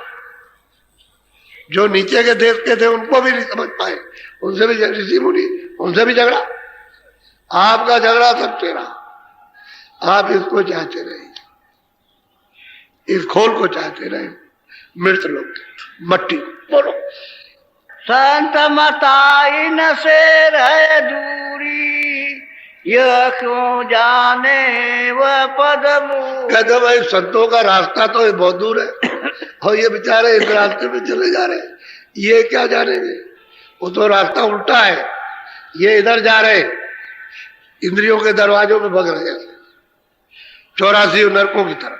जो नीचे के देश के थे उनको भी नहीं समझ पाए, उनसे भी ऋषि मुनि, उनसे भी झगड़ा। आपका झगड़ा सब तेरा, आप इसको चाहते रहे, इस खोल को चाहते रहे, मृत लोग मट्टी। बोलो। संत मताई न से रहे दूरी, यह क्यों जाने वह पद मूरी। कहते भाई संतों का रास्ता तो ये बहुत दूर है, और ये बेचारे इस रास्ते में चले जा रहे हैं, ये क्या जानेंगे। वो तो रास्ता उल्टा है, ये इधर जा रहे, इंद्रियों के दरवाजों में भग रहे हैं 84 नरकों की तरफ,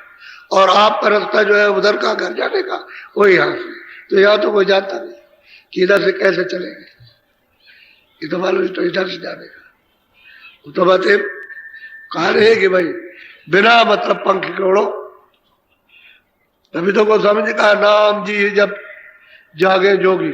और आपका रास्ता जो है उधर का घर जाने का, वो यहाँ से। तो यहाँ तो कोई जानता नहीं कि इधर से कैसे चलेंगे, ये तो मालूम तो इधर से जाने का। वो तो बातें कहा रहे कि भाई बिना मतलब पंख के उड़ो, तभी तो को समझ का नाम जी जब जागे जोगी।